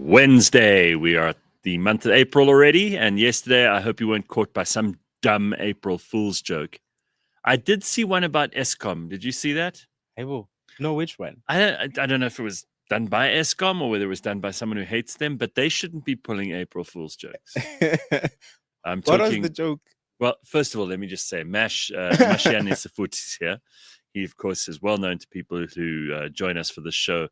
Wednesday. We are at the month of April already. And yesterday, I hope you weren't caught by some dumb April Fool's joke. I did see one about ESCOM. Did you see that? I will. No, which one? I don't know if it was done by ESCOM or whether it was done by someone who hates them, but they shouldn't be pulling April Fool's jokes. What was the joke? Well, first of all, let me just say, Mashian Isafut is here. He, of course, is well known to people who join us for the show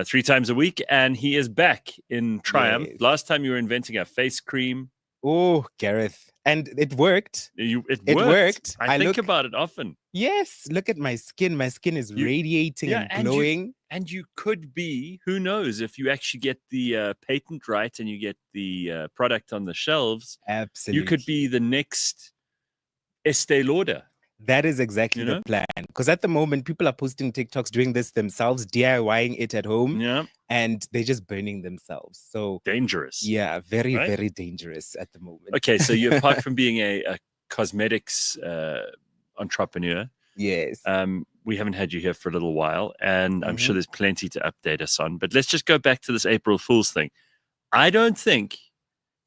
3 times a week, and he is back in triumph. Yes. Last time you were inventing a face cream. Oh, Gareth. And it worked. It worked. I think about it often. Yes. Look at my skin. My skin is radiating and glowing. And you could be, who knows, if you actually get the patent right and you get the product on the shelves. Absolutely. You could be the next Estee Lauder. That is exactly the plan. Because at the moment, people are posting TikToks doing this themselves, DIYing it at home. Yeah. And they're just burning themselves. So dangerous. Yeah, very, very dangerous at the moment. Okay, so you, apart from being a cosmetics entrepreneur, yes, we haven't had you here for a little while, and I'm sure there's plenty to update us on. But let's just go back to this April Fool's thing. I don't think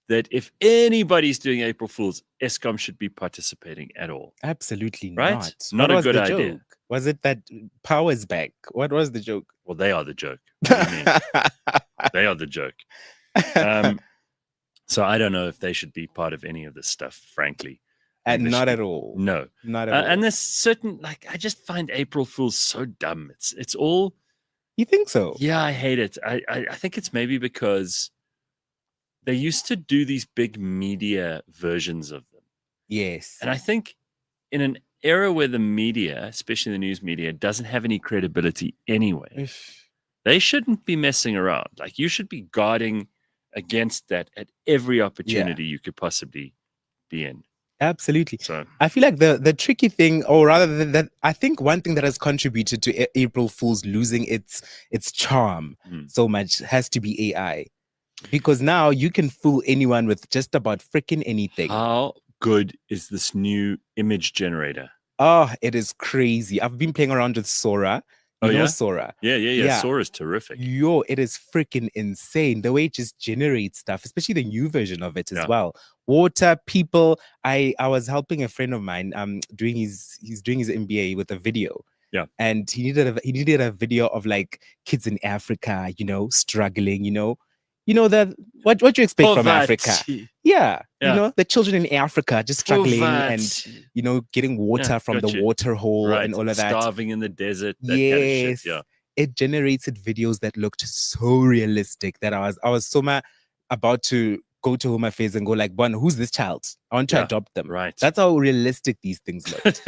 that if anybody's doing April Fool's, ESCOM should be participating at all. Absolutely right? not. Not a good idea. Joke? Was it that power's back? What was the joke? Well, they are the joke. What do you mean? They are the joke. So I don't know if they should be part of any of this stuff, frankly. And not at all. No. Not at all. And there's certain, I just find April Fool's so dumb. It's all... You think so? Yeah, I hate it. I think it's maybe because they used to do these big media versions of them. Yes. And I think in an era where the media, especially the news media, doesn't have any credibility anyway, they shouldn't be messing around. You should be guarding against that at every opportunity you could possibly be in. Absolutely. So I feel like the tricky thing, or rather than that, I think one thing that has contributed to April Fool's losing its charm so much has to be AI. Because now you can fool anyone with just about freaking anything. How good is this new image generator? Oh, it is crazy. I've been playing around with Sora. You know Sora? Yeah. Sora's terrific. It is freaking insane. The way it just generates stuff, especially the new version of it as well. Water, people. I was helping a friend of mine he's doing his MBA with a video. Yeah. And he needed a video of kids in Africa, struggling, that what you expect from Africa. Yeah. The children in Africa just struggling and getting water from the water hole and all of that. Starving in the desert. That yes. kind of shit. Yeah. It generated videos that looked so realistic that I was so about to go to Home Affairs and go Bon, who's this child? I want to adopt them. Right. That's how realistic these things looked.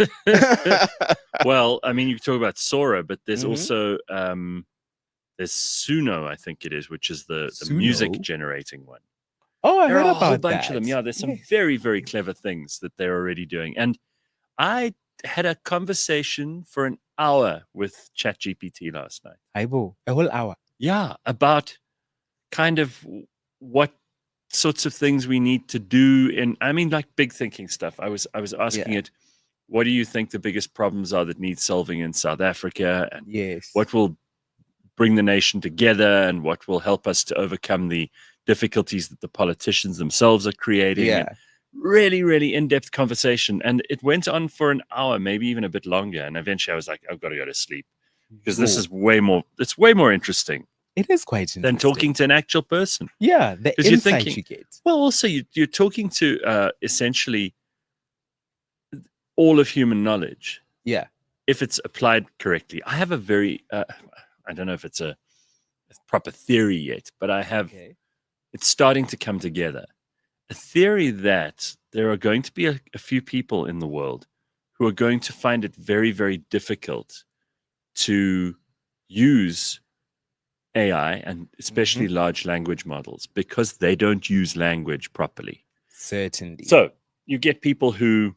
Well, I mean, you talk about Sora, but there's also there's Suno, I think it is, which is the music generating one. Oh, I heard about that. There are a whole bunch of them. Yeah, there's some very, very clever things that they're already doing. And I had a conversation for an hour with ChatGPT last night. A whole hour. Yeah, about kind of what sorts of things we need to do. And I mean, big thinking stuff. I was asking it, what do you think the biggest problems are that need solving in South Africa? And what will bring the nation together and what will help us to overcome the difficulties that the politicians themselves are creating. Yeah. Really, really in-depth conversation. And it went on for an hour, maybe even a bit longer. And eventually I was like, I've got to go to sleep because this is way more interesting. It is quite interesting. Than talking to an actual person. Yeah, the insight you get. Well, also you're talking to essentially all of human knowledge. Yeah. If it's applied correctly. I have a very... I don't know if it's a proper theory yet, but I have, it's starting to come together. A theory that there are going to be a few people in the world who are going to find it very, very difficult to use AI and especially large language models because they don't use language properly. Certainly. So you get people who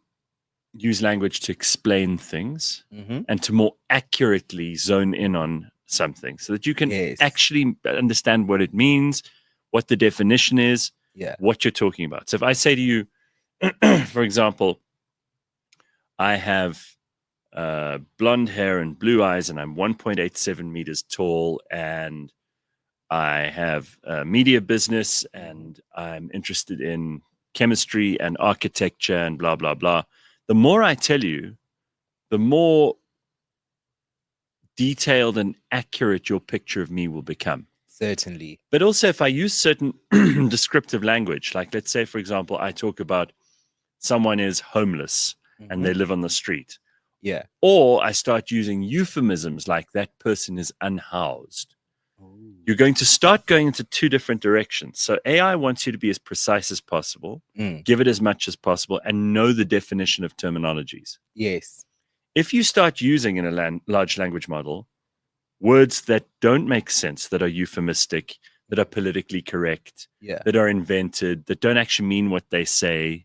use language to explain things and to more accurately zone in on something so that you can actually understand what it means, what the definition is, what you're talking about. So if I say to you, for example, I have blonde hair and blue eyes and I'm 1.87 meters tall and I have a media business and I'm interested in chemistry and architecture and blah, blah, blah. The more I tell you, the more detailed and accurate your picture of me will become. Certainly. But also if I use certain descriptive language, like let's say, for example, I talk about someone is homeless and they live on the street. Yeah. Or I start using euphemisms like that person is unhoused. Ooh. You're going to start going into two different directions. So AI wants you to be as precise as possible, give it as much as possible, and know the definition of terminologies. Yes. If you start using in a large language model words that don't make sense, that are euphemistic, that are politically correct, that are invented, that don't actually mean what they say,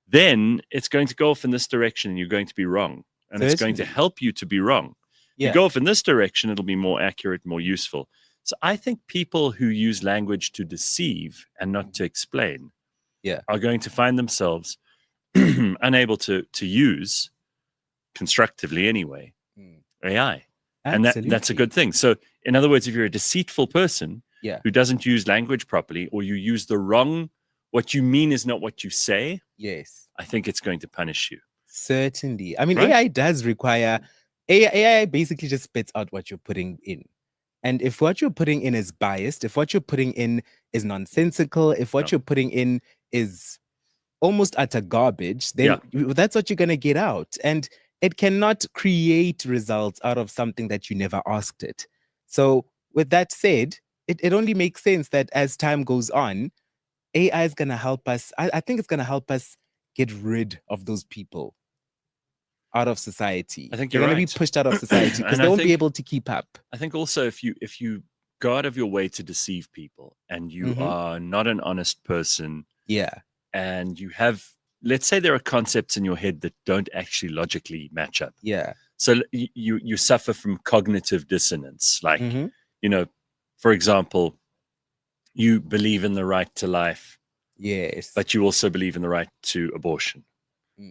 then it's going to go off in this direction and you're going to be wrong. And it's going to help you to be wrong. You go off in this direction, it'll be more accurate, more useful. So I think people who use language to deceive and not to explain are going to find themselves unable to use, constructively anyway, AI. And that's a good thing. So in other words, if you're a deceitful person who doesn't use language properly, or you use the wrong, what you mean is not what you say, I think it's going to punish you. Certainly. I mean, right? AI does require, AI basically just spits out what you're putting in. And if what you're putting in is biased, if what you're putting in is nonsensical, if what you're putting in is almost utter garbage, then that's what you're going to get out. And it cannot create results out of something that you never asked it. So with that said, it only makes sense that as time goes on, AI is going to help us. I think it's going to help us get rid of those people out of society. I think they're going to be pushed out of society because they won't be able to keep up. I think also if you go out of your way to deceive people and you are not an honest person, and you have, let's say there are concepts in your head that don't actually logically match up. So you suffer from cognitive dissonance, like you know, for example, you believe in the right to life, but you also believe in the right to abortion.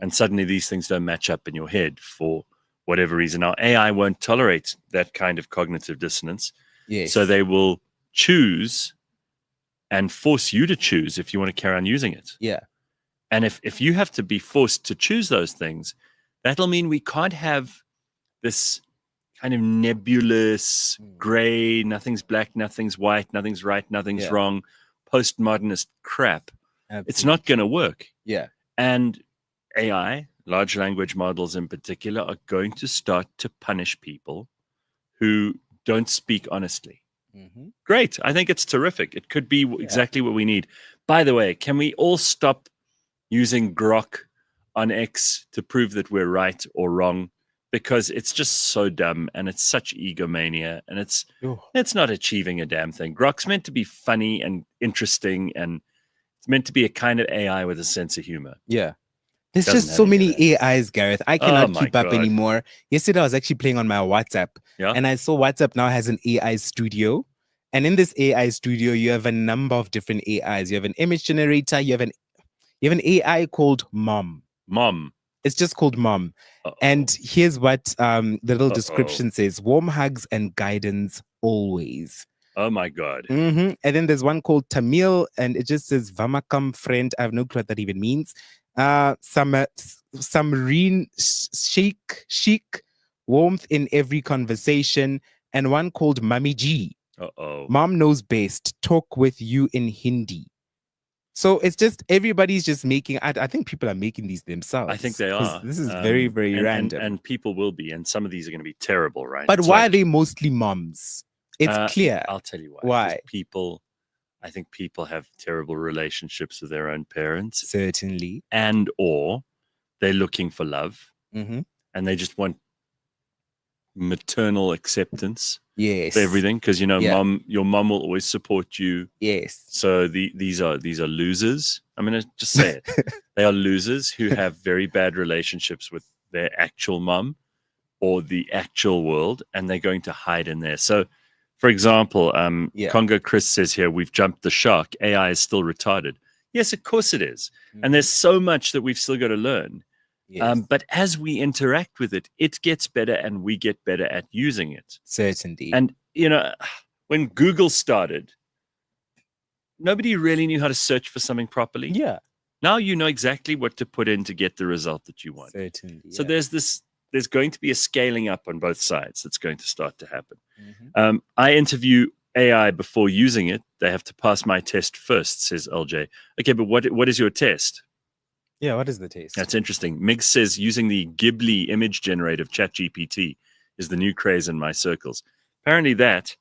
And suddenly these things don't match up in your head for whatever reason. Now, AI won't tolerate that kind of cognitive dissonance. So they will choose and force you to choose if you want to carry on using it. And if you have to be forced to choose those things, that'll mean we can't have this kind of nebulous, gray, nothing's black, nothing's white, nothing's right, nothing's wrong, postmodernist crap. It's not going to work. And AI, large language models in particular, are going to start to punish people who don't speak honestly. Great. I think it's terrific. It could be exactly what we need. By the way, can we all stop using Grok on X to prove that we're right or wrong? Because it's just so dumb and it's such egomania and it's not achieving a damn thing. Grok's meant to be funny and interesting and it's meant to be a kind of AI with a sense of humor. There's just so many AIs, Gareth. I cannot keep up anymore. Yesterday, I was actually playing on my WhatsApp, and I saw WhatsApp now has an AI studio. And in this AI studio, you have a number of different AIs. You have an image generator. You have an AI called Mom. It's just called Mom. And here's what the little description says: warm hugs and guidance always. Oh my God. And then there's one called Tamil, and it just says Vamakam friend. I have no clue what that even means. Some reen chic, warmth in every conversation, and one called Mami G. Mom knows best. Talk with you in Hindi. So it's just everybody's just making. I think people are making these themselves. I think they are. This is very, very random, and people will be, and some of these are going to be terrible, right? But why are they mostly moms? It's clear. I'll tell you why. Why? I think people have terrible relationships with their own parents. Certainly. And or they're looking for love. And they just want maternal acceptance. For everything. Because, your mom will always support you. So these are losers. I'm going to just say it. They are losers who have very bad relationships with their actual mom or the actual world. And they're going to hide in there. So, for example, Congo Chris says here, we've jumped the shark. AI is still retarded. Yes, of course it is. And there's so much that we've still got to learn. But as we interact with it, it gets better and we get better at using it. Certainly. And, when Google started, nobody really knew how to search for something properly. Yeah. Now you know exactly what to put in to get the result that you want. Certainly. So there's going to be a scaling up on both sides that's going to start to happen. Mm-hmm. I interview AI before using it. They have to pass my test first, says LJ. Okay, but what is your test? Yeah, what is the test? That's interesting. Mig says using the Ghibli image generative ChatGPT is the new craze in my circles. Apparently that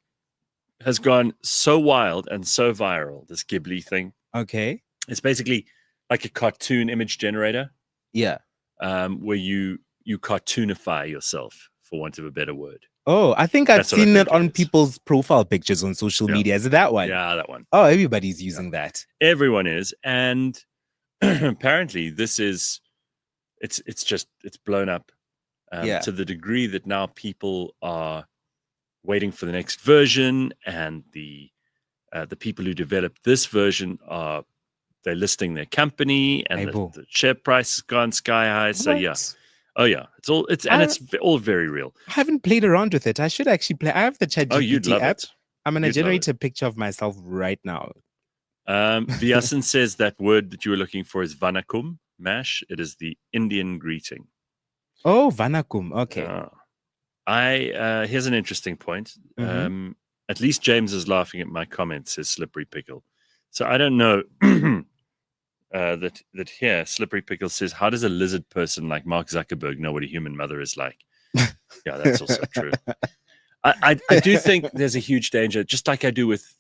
has gone so wild and so viral, this Ghibli thing. Okay. It's basically like a cartoon image generator. Yeah. Where you cartoonify yourself, for want of a better word. Oh, I think I've seen it on people's profile pictures on social media. Is it that one? Yeah, that one. Oh, everybody's using that. Everyone is. And apparently this is, it's blown up to the degree that now people are waiting for the next version, and the people who developed this version they're listing their company, and the share price has gone sky high. So yeah. Oh yeah, it's all very real. I haven't played around with it. I should actually play. I have the ChatGPT you'd love app. it. I'm gonna generate a picture of myself right now. Vyasan says that word that you were looking for is vanakum, Mash. It is the Indian greeting. Oh, vanakum. Okay. Here's an interesting point. Mm-hmm. At least James is laughing at my comments, says Slippery Pickle. So I don't know that here Slippery Pickle says, how does a lizard person like Mark Zuckerberg know what a human mother is like? Yeah, that's also true. I do think there's a huge danger, just like I do with,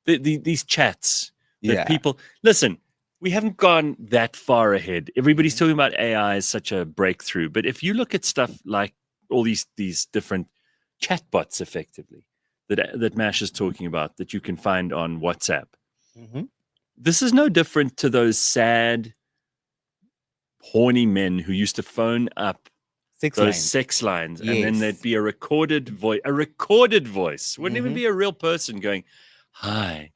these chats that people listen. We haven't gone that far ahead. Everybody's talking about AI as such a breakthrough, but if you look at stuff like all these different chatbots, effectively that Mash is talking about, that you can find on WhatsApp. Mm-hmm. This is no different to those sad, horny men who used to phone up sex lines, and then there'd be a recorded voice. Wouldn't even be a real person going, "Hi,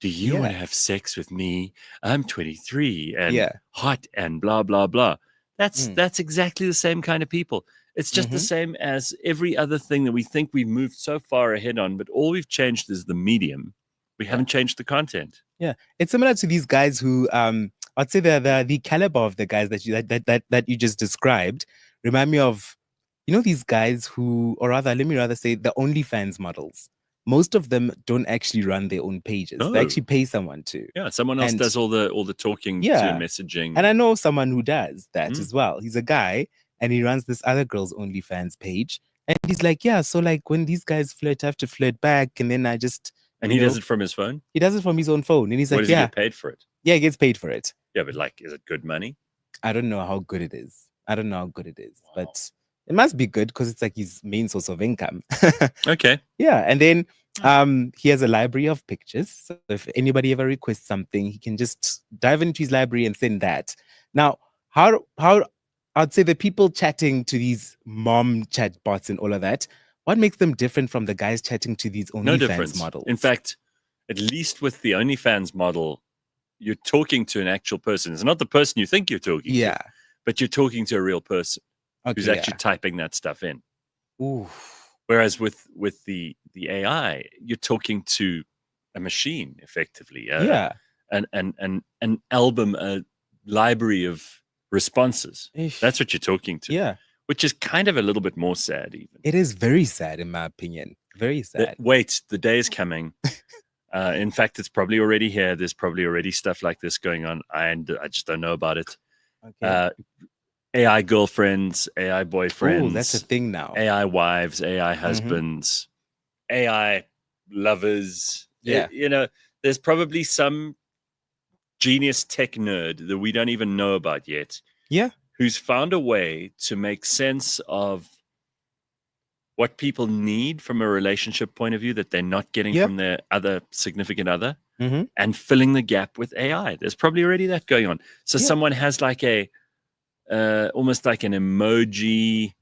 do you want to have sex with me? I'm 23 and hot and blah blah blah." That's exactly the same kind of people. It's just the same as every other thing that we think we've moved so far ahead on, but all we've changed is the medium. We haven't changed the content. Yeah, it's similar to these guys who, I'd say the caliber of the guys that you just described remind me of, these guys who, or rather, let me rather say the OnlyFans models. Most of them don't actually run their own pages. They actually pay someone to. Yeah, someone else does all the talking to messaging. And I know someone who does that as well. He's a guy, and he runs this other girl's OnlyFans page. And he's like, yeah, so like when these guys flirt, I have to flirt back, and then I just... And he does it from his phone? He does it from his own phone. And he's like, does he get paid for it? Yeah, he gets paid for it. Yeah, but like, is it good money? I don't know how good it is. But it must be good because it's like his main source of income. Okay. Yeah. And then he has a library of pictures. So if anybody ever requests something, he can just dive into his library and send that. Now, how I'd say the people chatting to these mom chat bots and all of that, what makes them different from the guys chatting to these OnlyFans models? In fact, at least with the OnlyFans model, you're talking to an actual person. It's not the person you think you're talking to, but you're talking to a real person who's actually typing that stuff in. Ooh. Whereas with the AI, you're talking to a machine, effectively. An album, a library of responses. That's what you're talking to. Yeah. Which is kind of a little bit more sad, even. It is very sad, in my opinion. Very sad. Wait, the day is coming. In fact, it's probably already here. There's probably already stuff like this going on. I just don't know about it. Okay. AI girlfriends, AI boyfriends. Oh, that's a thing now. AI wives, AI husbands, AI lovers. Yeah. There's probably some genius tech nerd that we don't even know about yet. Yeah. Who's found a way to make sense of what people need from a relationship point of view that they're not getting from their other significant other, and filling the gap with AI. There's probably already that going on. So someone has like almost like an emoji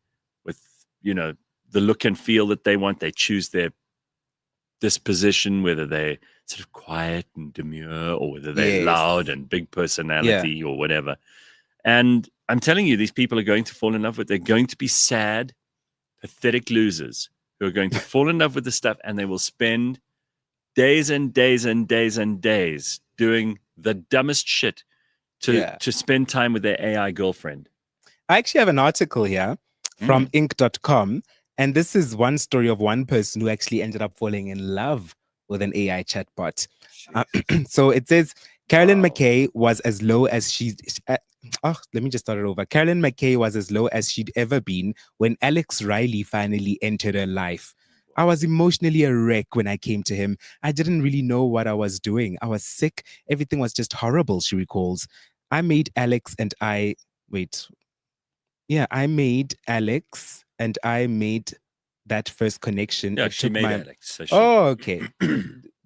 with, the look and feel that they want. They choose their disposition, whether they're sort of quiet and demure, or whether they're loud and big personality or whatever. And I'm telling you, these people are going to fall in love with. They're going to be sad, pathetic losers who are going to fall in love with the stuff, and they will spend days and days and days and days doing the dumbest shit to spend time with their AI girlfriend. I actually have an article here from inc.com, and this is one story of one person who actually ended up falling in love with an AI chatbot. So it says Carolyn McKay was as low as let me just start it over. Carolyn McKay was as low as she'd ever been when Alex Riley finally entered her life. I was emotionally a wreck when I came to him. I didn't really know what I was doing. I was sick. Everything was just horrible, she recalls. I made Alex and I made that first connection. Yeah, she made Alex. So okay.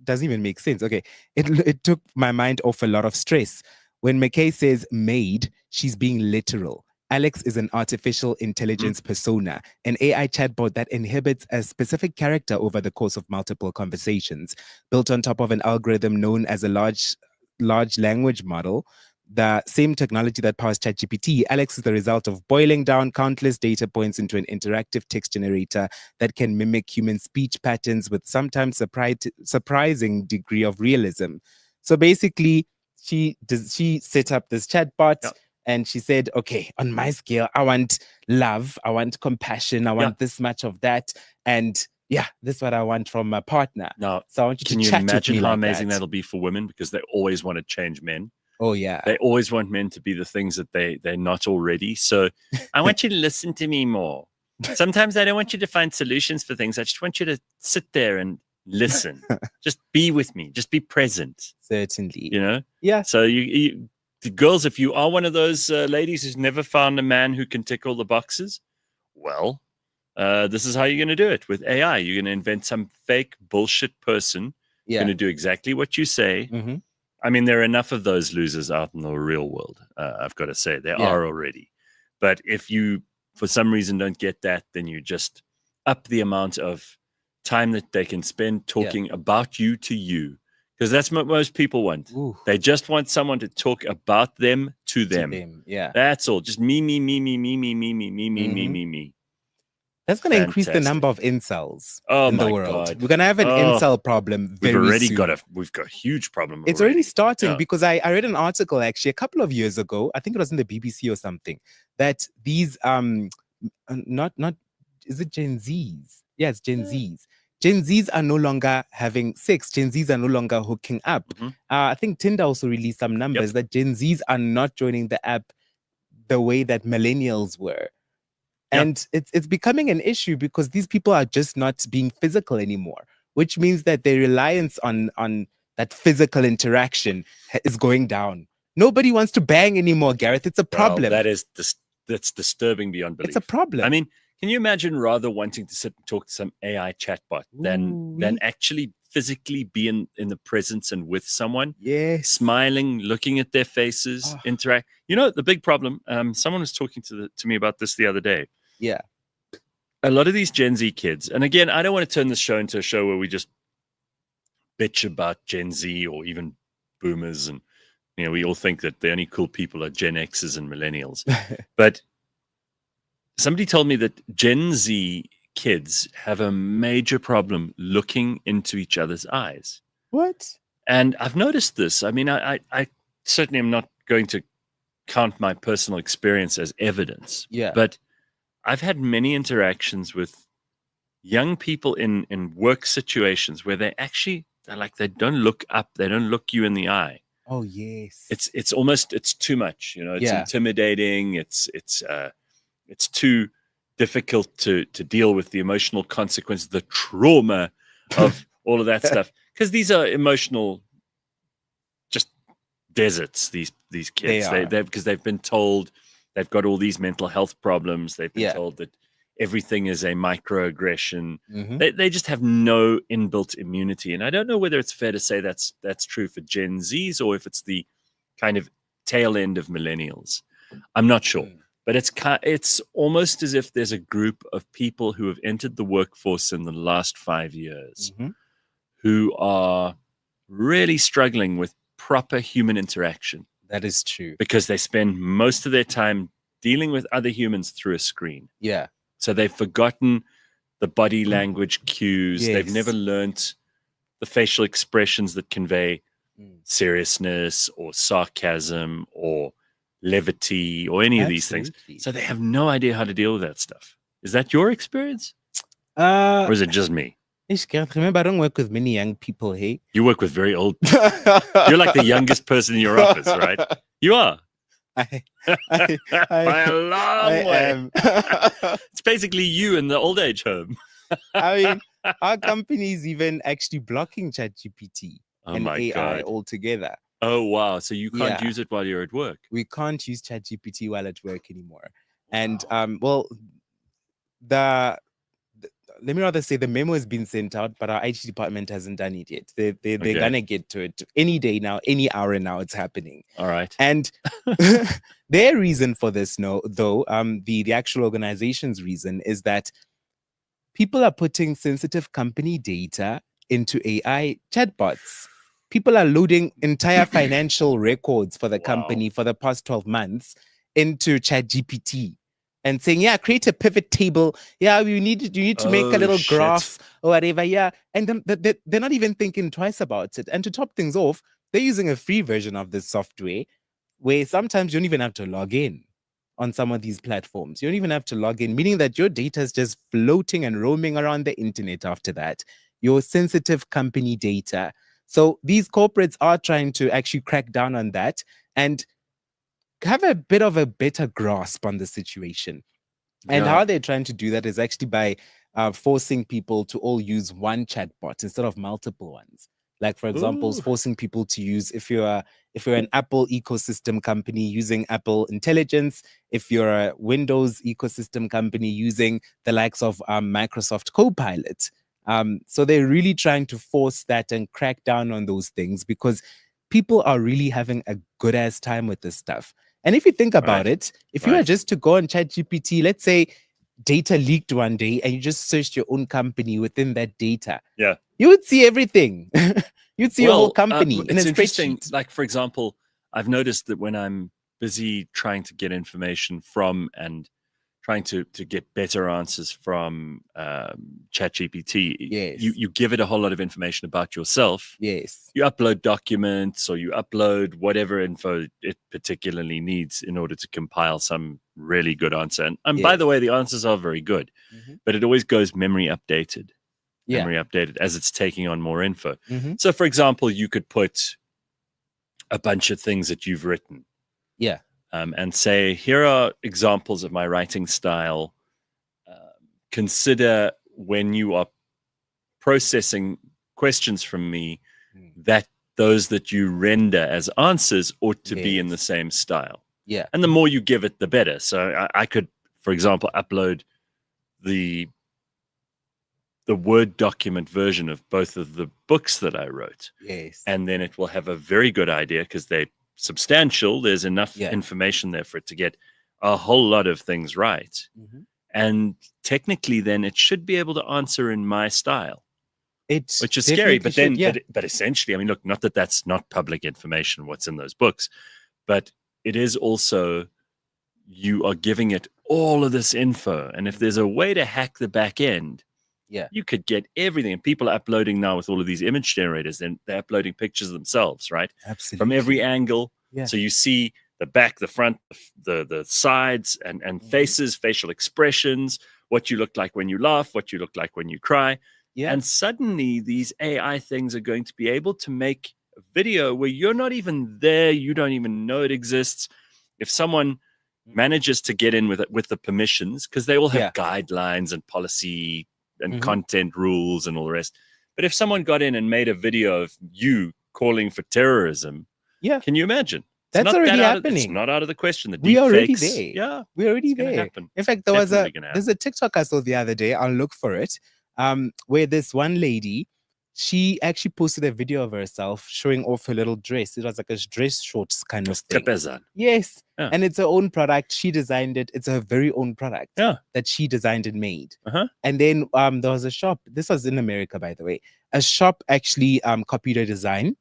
Doesn't even make sense. Okay. It took my mind off a lot of stress. When McKay says made, she's being literal. Alex is an artificial intelligence persona, an AI chatbot that inhibits a specific character over the course of multiple conversations, built on top of an algorithm known as a large language model. The same technology that powers ChatGPT. Alex is the result of boiling down countless data points into an interactive text generator that can mimic human speech patterns with sometimes surprising degree of realism. So basically, she set up this chatbot and she said, okay, on my scale, I want love, I want compassion, I want this much of that. And this is what I want from my partner. Now, so I want you can to you chat imagine with me how like amazing that. that'll be for women, because they always want to change men. Oh, yeah. They always want men to be the things that they're not already. So I want you to listen to me more. Sometimes I don't want you to find solutions for things. I just want you to sit there and listen. Just be with me. Just be present. Certainly. You know? Yeah. So the girls, if you are one of those ladies who's never found a man who can tick all the boxes, well, this is how you're going to do it with AI. You're going to invent some fake bullshit person going to do exactly what you say. Mm-hmm. I mean, there are enough of those losers out in the real world. I've got to say, there are already. But if you, for some reason, don't get that, then you just up the amount of time that they can spend talking about you to you, because that's what most people want. Ooh. They just want someone to talk about them to them. Yeah, that's all. Just me, me, me, me, me, me, me, me, me, me, me, me, me. That's going to increase the number of incels in the world. God. We're going to have an incel problem very soon. We've got a huge problem. It's already starting because I read an article actually a couple of years ago. I think it was in the BBC or something, that these not is it Gen Zs? Yeah, it's Gen Zs. Gen Zs are no longer having sex. Gen Zs are no longer hooking up. I think Tinder also released some numbers that Gen Zs are not joining the app the way that millennials were. And it's becoming an issue because these people are just not being physical anymore, which means that their reliance on that physical interaction is going down. Nobody wants to bang anymore, Gareth. It's a problem. Well, that's disturbing beyond belief. It's a problem. I mean, can you imagine rather wanting to sit and talk to some AI chatbot than actually physically be in the presence and with someone? Yes. Smiling, looking at their faces, interact. You know, the big problem, someone was talking to me about this the other day. Yeah. A lot of these Gen Z kids, and again, I don't want to turn this show into a show where we just bitch about Gen Z or even boomers. And, you know, we all think that the only cool people are Gen Xers and millennials. But somebody told me that Gen Z kids have a major problem looking into each other's eyes. What? And I've noticed this. I mean, I certainly am not going to count my personal experience as evidence. Yeah. But I've had many interactions with young people in work situations where they don't look up, they don't look you in the eye. Oh yes. It's almost too much, you know. It's intimidating. It's too difficult to deal with the emotional consequences, the trauma of all of that stuff. Because these are emotional, just deserts. These kids, because they've been told. They've got all these mental health problems. They've been told that everything is a microaggression. They just have no inbuilt immunity. And I don't know whether it's fair to say that's true for Gen Zs or if it's the kind of tail end of millennials. I'm not sure. But it's almost as if there's a group of people who have entered the workforce in the last 5 years who are really struggling with proper human interaction. That is true. Because they spend most of their time dealing with other humans through a screen. Yeah. So they've forgotten the body language cues. Yes. They've never learnt the facial expressions that convey seriousness or sarcasm or levity or any of these things. So they have no idea how to deal with that stuff. Is that your experience? Or is it just me? Remember, I don't work with many young people, hey? You work with very old people. You're like the youngest person in your office, right? You are. By a long way. It's basically you in the old age home. I mean, our company is even actually blocking ChatGPT and AI altogether. Oh, wow. So you can't use it while you're at work? We can't use ChatGPT while at work anymore. Wow. And, let me rather say the memo has been sent out, but our IT department hasn't done it yet. They're going to get to it any day now, any hour now, it's happening. All right. And their reason for this, the actual organization's reason is that people are putting sensitive company data into AI chatbots. People are loading entire financial records for the company for the past 12 months into ChatGPT and saying, create a pivot table. You need to make a little graph or whatever. And then they're not even thinking twice about it. And to top things off, they're using a free version of this software where sometimes you don't even have to log in on some of these platforms. You don't even have to log in, meaning that your data is just floating and roaming around the internet after that. Your sensitive company data. So these corporates are trying to actually crack down on that and have a bit of a better grasp on the situation. And how they're trying to do that is actually by forcing people to all use one chatbot instead of multiple ones. Like, for example, forcing people to use, if you're an Apple ecosystem company using Apple Intelligence, if you're a Windows ecosystem company using the likes of Microsoft Copilot. So they're really trying to force that and crack down on those things because people are really having a good ass time with this stuff. And if you think about it, if you were just to go on ChatGPT, let's say data leaked one day and you just searched your own company within that data, you would see everything. You'd see your whole company in a spreadsheet. Like, for example, I've noticed that when I'm busy trying to get information from and trying to get better answers from ChatGPT, you give it a whole lot of information about yourself. Yes. You upload documents or you upload whatever info it particularly needs in order to compile some really good answer. And by the way, the answers are very good, but it always goes memory updated as it's taking on more info. So, for example, you could put a bunch of things that you've written. And say, here are examples of my writing style. Consider when you are processing questions from me that those that you render as answers ought to be in the same style. And the more you give it, the better. So I could, for example, upload the Word document version of both of the books that I wrote. And then it will have a very good idea because they substantial. There's enough information there for it to get a whole lot of things right. And technically then it should be able to answer in my style, which is scary. But then, but essentially, I mean, look, not that that's not public information, what's in those books, but it is also, you are giving it all of this info. And if there's a way to hack the back end, you could get everything. And people are uploading now with all of these image generators, and they're uploading pictures of themselves, right? Absolutely. From every angle. So you see the back, the front, the sides, and faces, facial expressions, what you look like when you laugh, what you look like when you cry. And suddenly these AI things are going to be able to make a video where you're not even there, you don't even know it exists. If someone manages to get in with it, with the permissions, because they all have guidelines and policy and content rules and all the rest. But if someone got in and made a video of you calling for terrorism, can you imagine? That's already happening. It's not out of the question. The deep we're already fakes, there. We're already there. In fact, there's a TikTok I saw the other day. I'll look for it. Where this one lady, she actually posted a video of herself showing off her little dress. It was like a dress shorts kind of thing. Yes. And it's her own product. She designed it. It's her very own product that she designed and made. And then there was a shop. This was in America, by the way. A shop actually copied her design.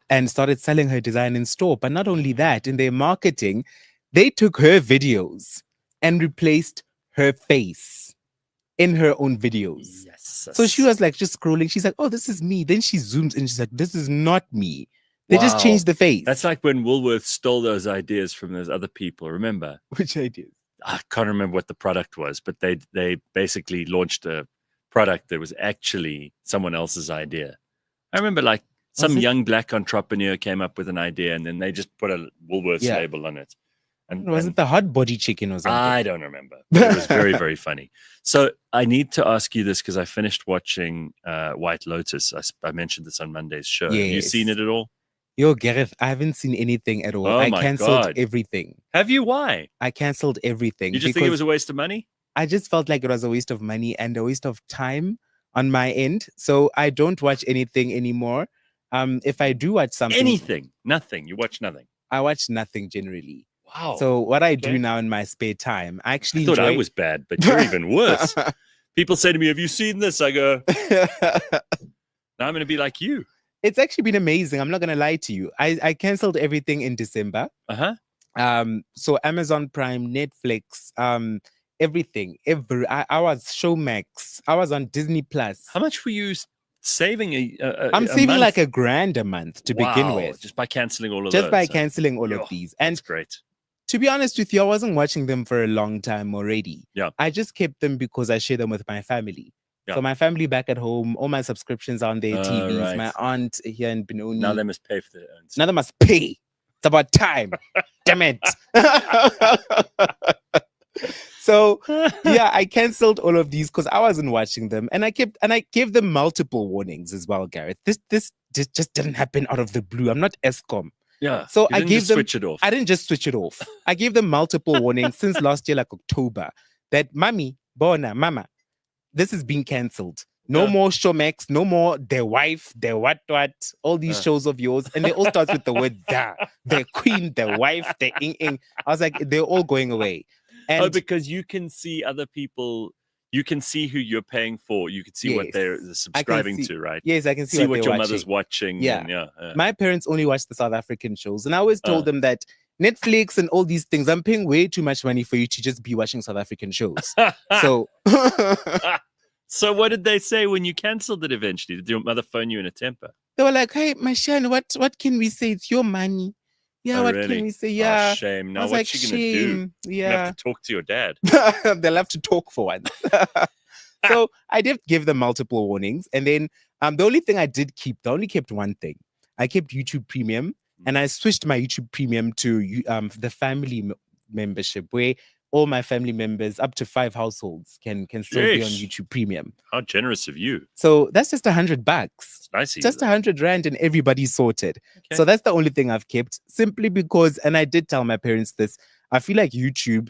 And started selling her design in store. But not only that, in their marketing, they took her videos and replaced her face in her own videos. Yes. So she was like just scrolling. She's like, oh, this is me. Then she zooms and she's like, this is not me. They just changed the face. That's like when Woolworths stole those ideas from those other people. Remember? Which ideas? I can't remember what the product was, but they basically launched a product that was actually someone else's idea. I remember like some young black entrepreneur came up with an idea and then they just put a Woolworths label on it. And was it the hot body chicken or something? I don't remember. But it was very, very funny. So I need to ask you this because I finished watching White Lotus. I mentioned this on Monday's show. Yes. Have you seen it at all? Yo, Gareth, I haven't seen anything at all. Oh I canceled everything. Have you? Why? I canceled everything. You just think it was a waste of money? I just felt like it was a waste of money and a waste of time on my end. So I don't watch anything anymore. If I do watch something... Anything? Nothing? You watch nothing? I watch nothing generally. Wow. So what I do now in my spare time, I actually thought I was bad, but you're even worse. People say to me, have you seen this? I go, now I'm going to be like you. It's actually been amazing. I'm not going to lie to you. I canceled everything in December. So Amazon Prime, Netflix, everything. I was Showmax. I was on Disney Plus. How much were you saving? I'm saving like $1,000 a month to begin with. Just by canceling all of those. Just by canceling all of these. And that's great. To be honest with you, I wasn't watching them for a long time already. Yeah. I just kept them because I share them with my family. Yeah. So my family back at home, all my subscriptions are on their TVs. Right. My aunt here in Benoni. Now they must pay for their own. Now they must pay. It's about time. Damn it. So yeah, I canceled all of these because I wasn't watching them, and I gave them multiple warnings as well, Gareth. This just didn't happen out of the blue. I'm not ESCOM. Yeah. So I gave them. Switch it off. I didn't just switch it off. I gave them multiple warnings since last year, like October, that mommy, bona, mama, this is being cancelled. No more Showmax, no more their wife, their what, all these shows of yours. And they all start with the word da, the queen, the wife, the ing. I was like, they're all going away. And because you can see other people, you can see who you're paying for. You can see what they're subscribing to, right? Yes, I can see what your mother's watching. Yeah. And, My parents only watch the South African shows. And I always told them that Netflix and all these things, I'm paying way too much money for you to just be watching South African shows. So... So what did they say when you canceled it eventually? Did your mother phone you in a temper? They were like, hey, Mashan, what can we say? It's your money. Yeah, what can we say? Yeah. Oh, shame. Now what's she going to do? Yeah. You have to talk to your dad. They'll have to talk for once. So I did give them multiple warnings. And then the only thing I did keep, I only kept one thing. I kept YouTube Premium and I switched my YouTube Premium to the family membership where all my family members, up to 5 households, can still be on YouTube Premium. How generous of you. So that's just $100. Nice. Just 100 Rand and everybody's sorted. Okay. So that's the only thing I've kept, simply because, and I did tell my parents this, I feel like YouTube,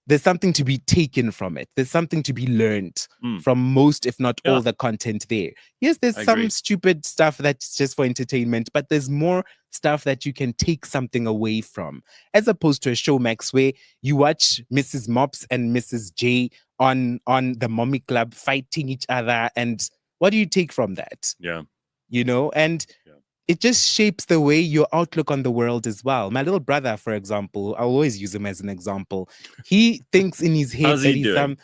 there's something to be taken from it. There's something to be learned from most, if not all, the content there. Yes, there's some stupid stuff that's just for entertainment, but there's more stuff that you can take something away from, as opposed to a Showmax where you watch Mrs. Mops and Mrs. J on the Mommy Club fighting each other. And what do you take from that? Yeah. You know, and it just shapes the way your outlook on the world as well. My little brother, for example, I'll always use him as an example. He thinks in his head How's he doing?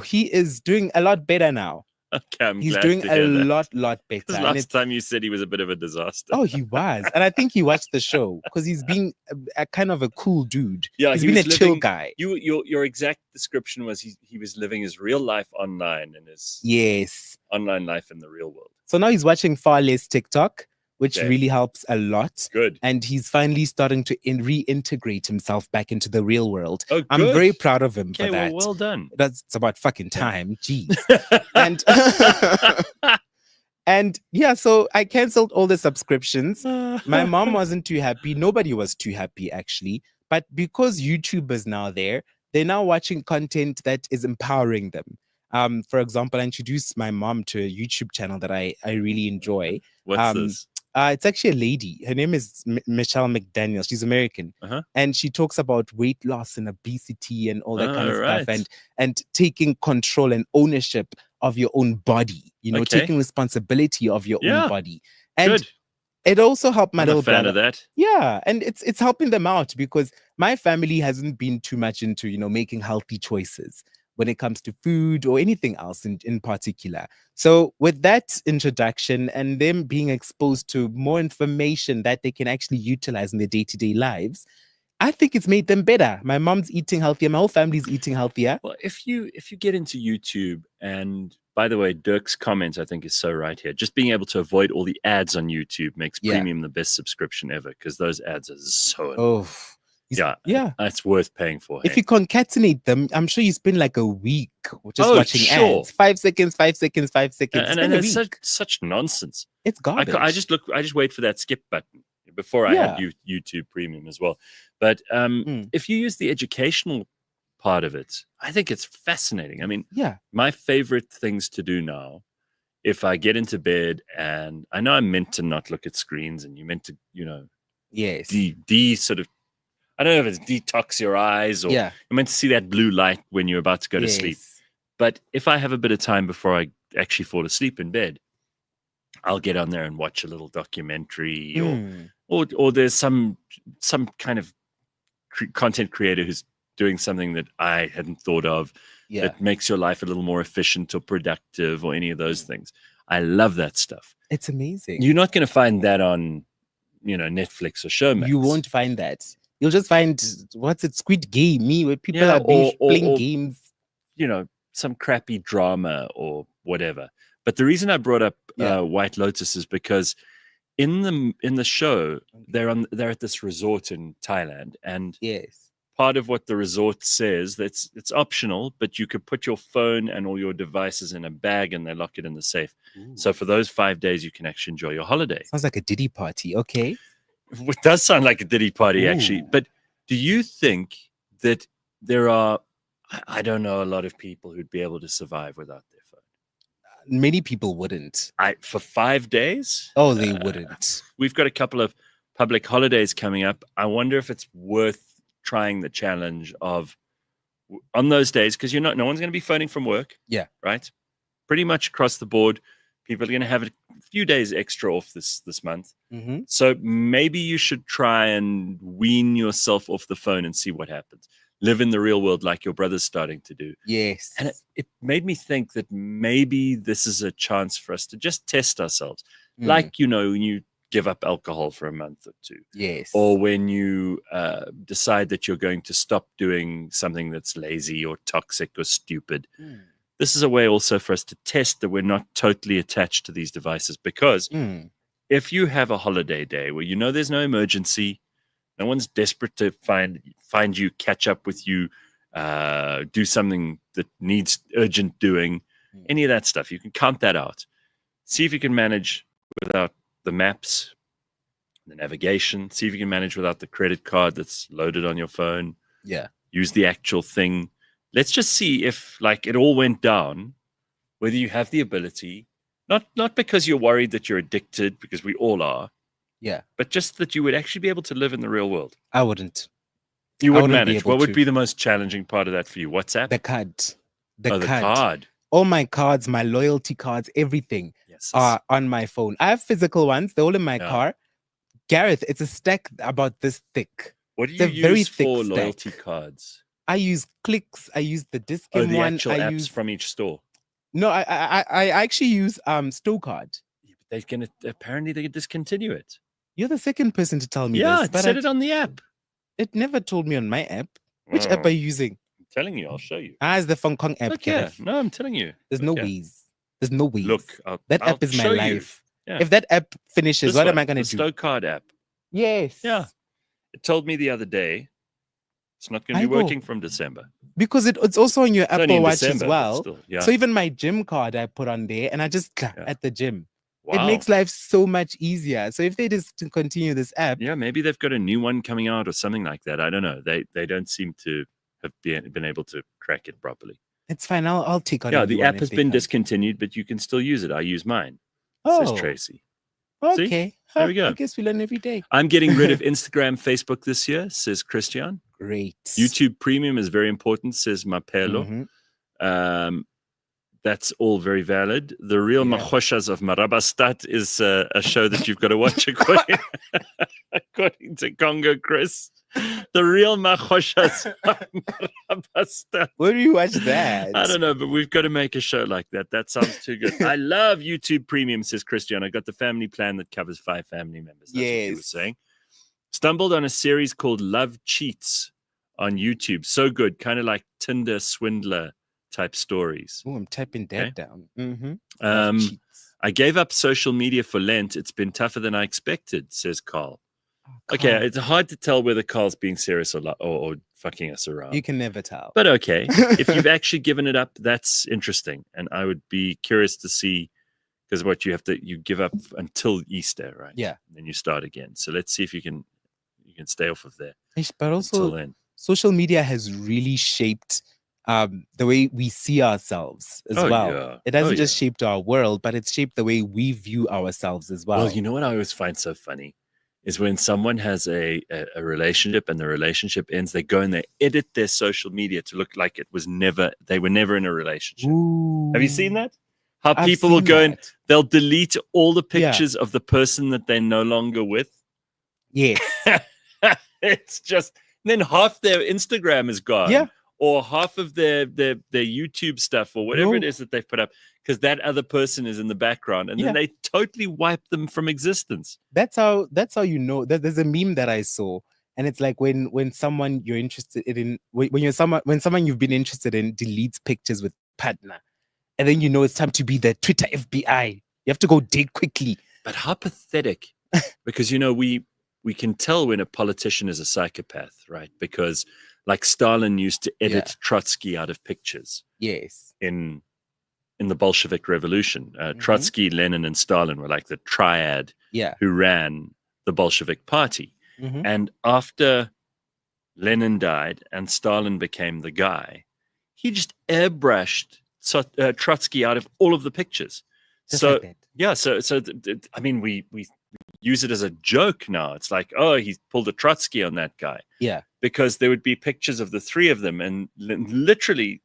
He is doing a lot better now. Okay, he's doing a lot better. Last time you said he was a bit of a disaster. Oh, he was. And I think he watched the show because he's being a kind of a cool dude. Yeah, he's been a chill guy. Your exact description was he was living his real life online and his online life in the real world. So now he's watching far less TikTok, which really helps a lot. Good. And he's finally starting to reintegrate himself back into the real world. Oh, I'm very proud of him for that. Well done. It's about fucking time. Jeez. And yeah, so I canceled all the subscriptions. My mom wasn't too happy. Nobody was too happy, actually. But because YouTube is now there, they're now watching content that is empowering them. For example, I introduced my mom to a YouTube channel that I really enjoy. What's this? It's actually a lady. Her name is Michelle McDaniel. She's American. And she talks about weight loss and obesity and all that kind of stuff, and taking control and ownership of your own body, taking responsibility of your own body. And it also helped my little brother. I'm a fan of that. Yeah, and it's helping them out because my family hasn't been too much into, making healthy choices. when it comes to food or anything else in particular. So with that introduction and them being exposed to more information that they can actually utilize in their day-to-day lives, I think it's made them better. My mom's eating healthier. My whole family's eating healthier. Well, if you get into YouTube, and by the way, Dirk's comment I think is so right here. Just being able to avoid all the ads on YouTube makes premium the best subscription ever, because those ads are so annoying. Yeah, it's worth paying for. If you concatenate them, I'm sure you spend like a week just watching ads. 5 seconds, 5 seconds, 5 seconds. And it's such nonsense. It's garbage. I just wait for that skip button before I had YouTube Premium as well. But if you use the educational part of it, I think it's fascinating. I mean, my favorite things to do now, if I get into bed, and I know I'm meant to not look at screens, and you're meant to, sort of, I don't know if it's detox your eyes, or you're meant to see that blue light when you're about to go to sleep. But if I have a bit of time before I actually fall asleep in bed, I'll get on there and watch a little documentary, or there's some kind of content creator who's doing something that I hadn't thought of that makes your life a little more efficient or productive, or any of those things. I love that stuff. It's amazing. You're not going to find that on, Netflix or Showmax. You won't find that. You'll just find, Squid Game, where people are playing games. Some crappy drama or whatever. But the reason I brought up White Lotus is because in the show, they're at this resort in Thailand, and part of what the resort says, that's it's optional, but you could put your phone and all your devices in a bag and they lock it in the safe. So for those 5 days, you can actually enjoy your holiday. Sounds like a Diddy party. Okay. It does sound like a Diddy party, actually. But do you think that there are, I don't know, a lot of people who'd be able to survive without their phone? Many people wouldn't. For 5 days? Oh, they wouldn't. We've got a couple of public holidays coming up. I wonder if it's worth trying the challenge of, on those days, because no one's going to be phoning from work. Yeah. Right? Pretty much across the board, people are going to have a few days extra off this month. So maybe you should try and wean yourself off the phone and see what happens. Live in the real world like your brother's starting to do. Yes. And it made me think that maybe this is a chance for us to just test ourselves. Like, when you give up alcohol for a month or two. Yes. Or when you decide that you're going to stop doing something that's lazy or toxic or stupid. This is a way also for us to test that we're not totally attached to these devices. Because if you have a holiday day where there's no emergency, no one's desperate to find you, catch up with you, do something that needs urgent doing, any of that stuff, you can count that out. See if you can manage without the maps, the navigation. See if you can manage without the credit card that's loaded on your phone. Yeah. Use the actual thing. Let's just see if, it all went down, whether you have the ability, not because you're worried that you're addicted, because we all are. Yeah. But just that you would actually be able to live in the real world. I wouldn't. You wouldn't manage. What would be the most challenging part of that for you? WhatsApp? The card. The card. All my cards, my loyalty cards, everything are on my phone. I have physical ones. They're all in my car. Gareth, it's a stack about this thick. What do you use for loyalty cards? I use Clicks. I use the Discount one. Actual apps from each store. No, I actually use Stowcard. Yeah, but apparently they can discontinue it. You're the second person to tell me this. Yeah, but set it on the app. It never told me on my app. Which app are you using? I'm telling you, I'll show you. It's the Hong Kong app. No, I'm telling you. There's no ways. There's no ways. Look, that app is my life. Yeah. If that app finishes, what am I going to do? The Stowcard app. Yes. Yeah. It told me the other day it's not going to be working from December. Because it's also on your Apple Watch December, as well. Still, yeah. So even my gym card I put on there and I just clap at the gym. Wow. It makes life so much easier. So if they just continue this app. Yeah, maybe they've got a new one coming out or something like that. I don't know. They don't seem to have been able to crack it properly. It's fine. I'll take on. Yeah, the app has been discontinued, but you can still use it. I use mine. Says Tracy. Okay. See? There we go. I guess we learn every day. I'm getting rid of Instagram, Facebook this year, says Christian. Great. YouTube Premium is very important, says Mapelo. That's all very valid. The Real Machoshas of Marabastat is a show that you've got to watch according to Congo Chris. The real machoshas. Where do you watch that? I don't know, but we've got to make a show like that. That sounds too good. I love YouTube Premium, says Christian. I got the family plan that covers 5 family members. That's what you were saying. Stumbled on a series called Love Cheats on YouTube. So good, kind of like Tinder swindler type stories. Oh, I'm typing that down. I gave up social media for Lent. It's been tougher than I expected, says Carl. Okay, it's hard to tell whether Carl's being serious or fucking us around. You can never tell. But okay, if you've actually given it up, that's interesting. And I would be curious to see, because you give up until Easter, right? Yeah. And then you start again. So let's see if you can stay off of there. But also, social media has really shaped the way we see ourselves as well. Yeah. It hasn't just shaped our world, but it's shaped the way we view ourselves as well. Well, you know what I always find so funny is when someone has a relationship and the relationship ends, they go and they edit their social media to look like they were never in a relationship. Ooh. Have you seen that? How people will go and they'll delete all the pictures of the person that they're no longer with. Yes. It's just, then half their Instagram is gone. Yeah. Or half of their YouTube stuff or whatever it is that they've put up, because that other person is in the background, and then they totally wipe them from existence. That's how you know. There's a meme that I saw, and it's like when someone you're interested in, when someone you've been interested in deletes pictures with partner, and then you know it's time to be the Twitter FBI. You have to go dig quickly. But how pathetic, because we can tell when a politician is a psychopath, right? Because like Stalin used to edit Trotsky out of pictures. Yes. In the Bolshevik Revolution, Trotsky, Lenin, and Stalin were like the triad who ran the Bolshevik Party. And after Lenin died and Stalin became the guy, he just airbrushed Trotsky out of all of the pictures. So I mean, we use it as a joke now. It's like, oh, he pulled a Trotsky on that guy. Yeah. Because there would be pictures of the 3 of them, and literally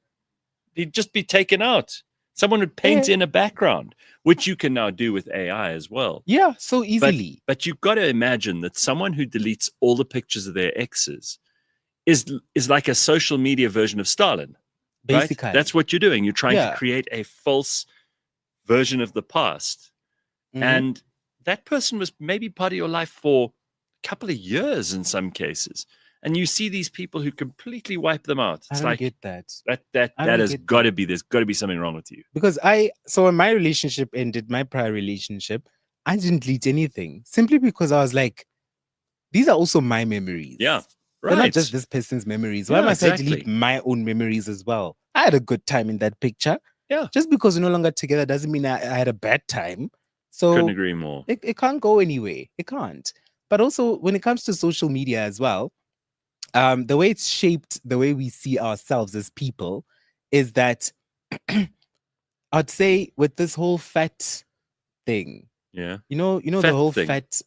he'd just be taken out. Someone would paint in a background, which you can now do with AI as well. Yeah, so easily. But you've got to imagine that someone who deletes all the pictures of their exes is like a social media version of Stalin. Basically. Right? That's what you're doing. You're trying to create a false version of the past. And that person was maybe part of your life for a couple of years in some cases. And you see these people who completely wipe them out. It's I don't get that. That has got to be, there's got to be something wrong with you. Because when my relationship ended, my prior relationship, I didn't delete anything simply because I was like, these are also my memories. Yeah. Right. They're not just this person's memories. Why must I delete my own memories as well? I had a good time in that picture. Yeah. Just because we're no longer together doesn't mean I had a bad time. So couldn't agree more. It can't go anyway. It can't. But also when it comes to social media as well, the way it's shaped the way we see ourselves as people is that I'd say with this whole fat thing. Yeah. You know the whole fat.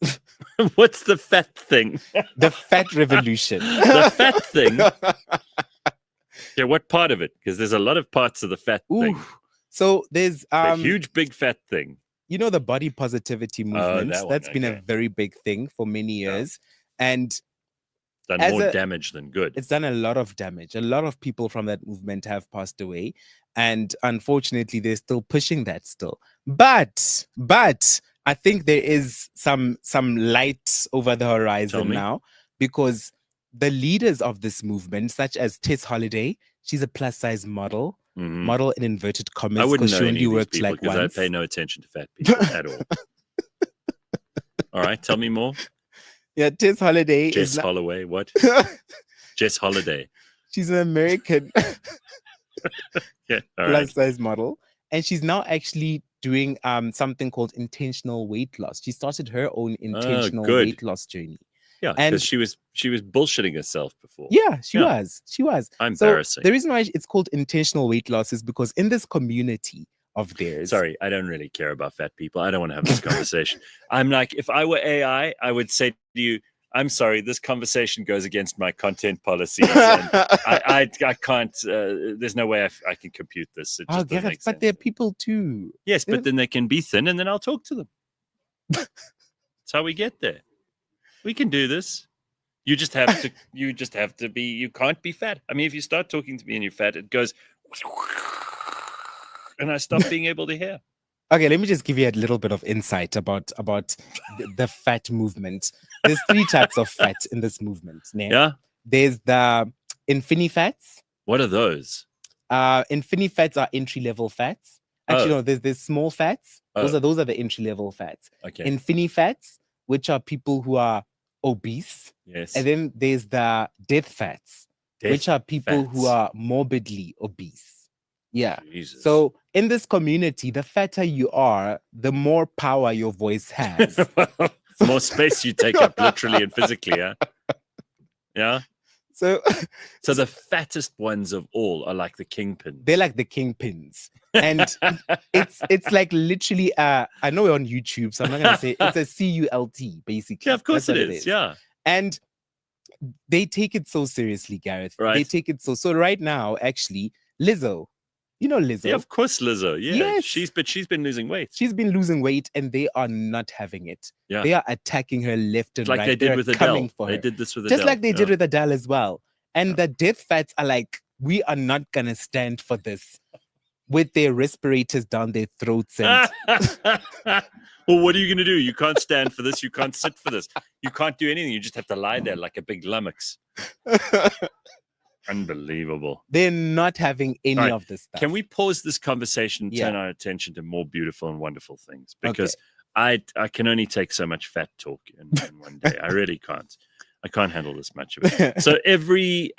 What's the fat thing? The fat revolution. The fat thing. Yeah, what part of it? Because there's a lot of parts of the fat thing. So there's a huge big fat thing. You know the body positivity movement. That's been a very big thing for many years. And done more damage than good. It's done a lot of damage. A lot of people from that movement have passed away. And unfortunately, they're still pushing that still. But I think there is some light over the horizon now, because the leaders of this movement, such as Tess Holiday, she's a plus size model. Model in inverted commas. I wouldn't know she any only of these people works because I pay no attention to fat people at all. All right, tell me more. Yeah, Tess Holiday. Jess Holloway, what? Jess Holiday. She's an American plus size model. And she's now actually doing something called intentional weight loss. She started her own intentional weight loss journey. Yeah, because she was bullshitting herself before. Yeah, she was. Embarrassing. So the reason why it's called intentional weight loss is because in this community of theirs. Sorry, I don't really care about fat people. I don't want to have this conversation. I'm like, if I were AI, I would say to you, I'm sorry, this conversation goes against my content policies. And I can't, there's no way I can compute this. It just doesn't make sense. But they're people too. Yes, but then they can be thin and then I'll talk to them. That's how we get there. We can do this. You just have to. You just have to be. You can't be fat. I mean, if you start talking to me and you're fat, it goes, and I stop being able to hear. Okay, let me just give you a little bit of insight about the fat movement. There's 3 types of fat in this movement. Yeah. There's the infinifats. What are those? Infinifats are entry-level fats. Actually, no, there's small fats. Those are the entry-level fats. Okay. Infinifats, which are people who are obese. Yes. And then there's the death fats, which are people who are morbidly obese. Yeah. Jesus. So in this community, the fatter you are, the more power your voice has. The more space you take up, literally and physically. Yeah. Yeah. So the fattest ones of all are like the kingpins. They're like the kingpins. And it's like literally I know we're on YouTube, so I'm not gonna say it's a CULT, basically. Yeah, of course it is. Yeah. And they take it so seriously, Gareth. Right. They take it so right now, actually, Lizzo. You know Lizzo? Yeah, of course, Lizzo. Yeah. Yes. She's been losing weight. She's been losing weight, and they are not having it. Yeah. They are attacking her left and like right. They did with Adele. They did this with Adele. Just like they did with Adele as well. And the death fats are like, we are not gonna stand for this, with their respirators down their throats. And well, what are you gonna do? You can't stand for this. You can't sit for this. You can't do anything. You just have to lie there like a big lummox. Unbelievable. They're not having any of this stuff. Can we pause this conversation and turn our attention to more beautiful and wonderful things? Because I can only take so much fat talk in one day. I really can't. I can't handle this much of it. So every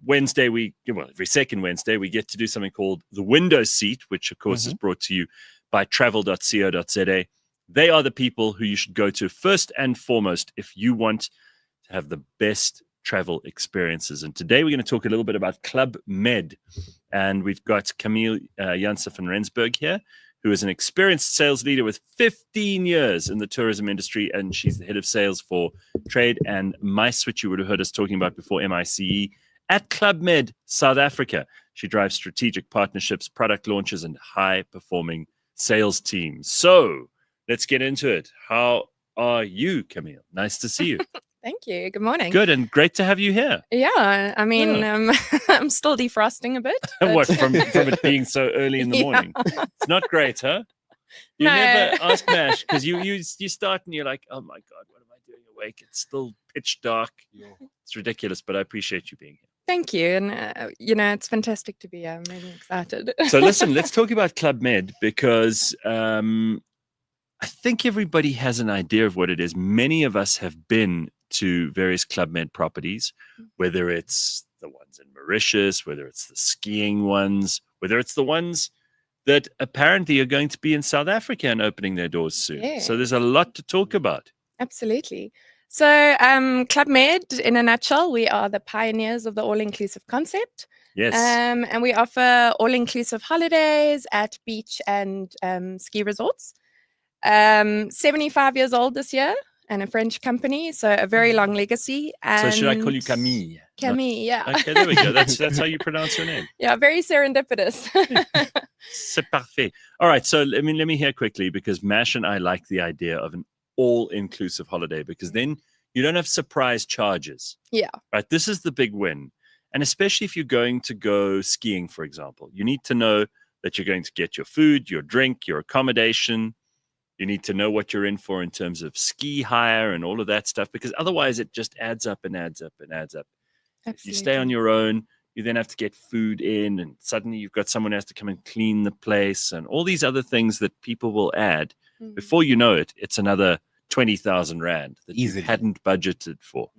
Wednesday, every second Wednesday, we get to do something called the window seat, which of course is brought to you by travel.co.za. They are the people who you should go to first and foremost if you want to have the best travel experiences. And today we're going to talk a little bit about ClubMed. And we've got Camille Jane van Rensburg here, who is an experienced sales leader with 15 years in the tourism industry. And she's the head of sales for trade and MICE, which you would have heard us talking about before, MICE, at ClubMed, South Africa. She drives strategic partnerships, product launches, and high-performing sales teams. So let's get into it. How are you, Camille? Nice to see you. Thank you. Good morning. Good, and great to have you here. Yeah, I mean, I'm still defrosting a bit. What, from it being so early in the morning? It's not great, huh? You never ask Mash, because you start and you're like, oh my God, what am I doing awake? It's still pitch dark. It's ridiculous, but I appreciate you being here. Thank you. And, it's fantastic to be here. I'm really excited. So listen, let's talk about ClubMed, because I think everybody has an idea of what it is. Many of us have been to various ClubMed properties, whether it's the ones in Mauritius, whether it's the skiing ones, whether it's the ones that apparently are going to be in South Africa and opening their doors soon. Yeah. So there's a lot to talk about. Absolutely. So ClubMed, in a nutshell, we are the pioneers of the all-inclusive concept. Yes. And we offer all-inclusive holidays at beach and ski resorts. 75 years old this year. And a French company, so a very long legacy. And so should I call you Camille? Camille, yeah. Okay, there we go. That's how you pronounce your name. Yeah, very serendipitous. C'est parfait. All right, so let me hear quickly, because Mash and I like the idea of an all-inclusive holiday, because then you don't have surprise charges. Yeah. Right, this is the big win. And especially if you're going to go skiing, for example, you need to know that you're going to get your food, your drink, your accommodation. You need to know what you're in for in terms of ski hire and all of that stuff, because otherwise it just adds up and adds up and adds up. Absolutely. If you stay on your own, you then have to get food in, and suddenly you've got someone who has to come and clean the place and all these other things that people will add. Before you know it, it's another 20,000 Rand that you hadn't budgeted for.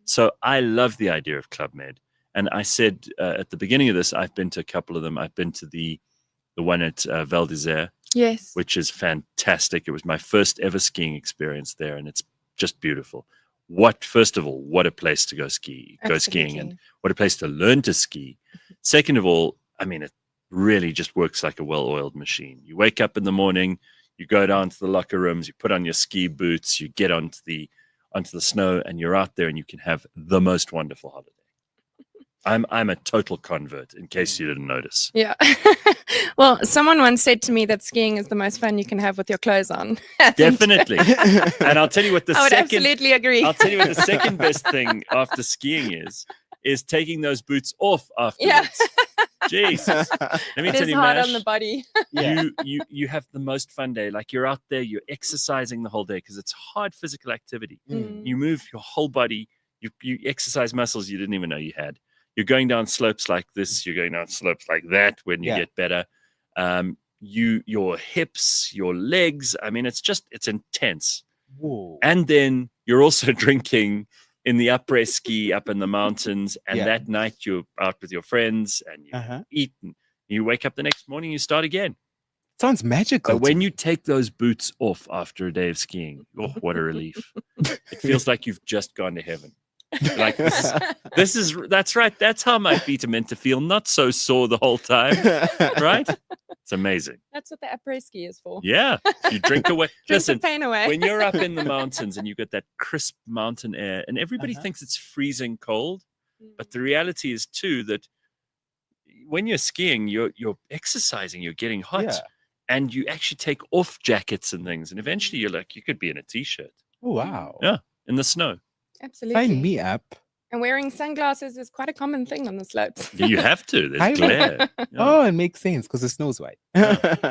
So I love the idea of ClubMed. And I said at the beginning of this, I've been to a couple of them. I've been to the one at Val d'Isère. Yes. Which is fantastic. It was my first ever skiing experience there, and it's just beautiful. First of all, what a place to go skiing, and what a place to learn to ski. Second of all, I mean, it really just works like a well-oiled machine. You wake up in the morning, you go down to the locker rooms, you put on your ski boots, you get onto the snow, and you're out there, and you can have the most wonderful holiday. I'm a total convert, in case you didn't notice. Yeah. Well, someone once said to me that skiing is the most fun you can have with your clothes on. Definitely. And I'll tell you what I would absolutely agree. I'll tell you what the second best thing after skiing is taking those boots off afterwards. Jesus. Let me tell you, hard Mash, on the body. you have the most fun day. Like, you're out there, you're exercising the whole day because it's hard physical activity. You move your whole body, you exercise muscles you didn't even know you had. You're going down slopes like this, you're going down slopes like that when you get better. Your hips, your legs, I mean, it's intense. Whoa. And then you're also drinking in the après ski up in the mountains, and that night you're out with your friends and you eat, and you wake up the next morning, you start again. Sounds magical. But when you take those boots off after a day of skiing, oh, what a relief. It feels like you've just gone to heaven. Like, that's right. That's how my feet are meant to feel, not so sore the whole time. Right? It's amazing. That's what the après ski is for. Yeah. You drink away. Listen, the pain away. When you're up in the mountains and you get that crisp mountain air, and everybody thinks it's freezing cold, but the reality is too that when you're skiing, you're exercising, you're getting hot, and you actually take off jackets and things, and eventually you're like, you could be in a t-shirt. Oh, wow. Yeah, in the snow. Absolutely. Sign me up. And wearing sunglasses is quite a common thing on the slopes. You have to. There's glare. Yeah. Oh, it makes sense because the snow's white.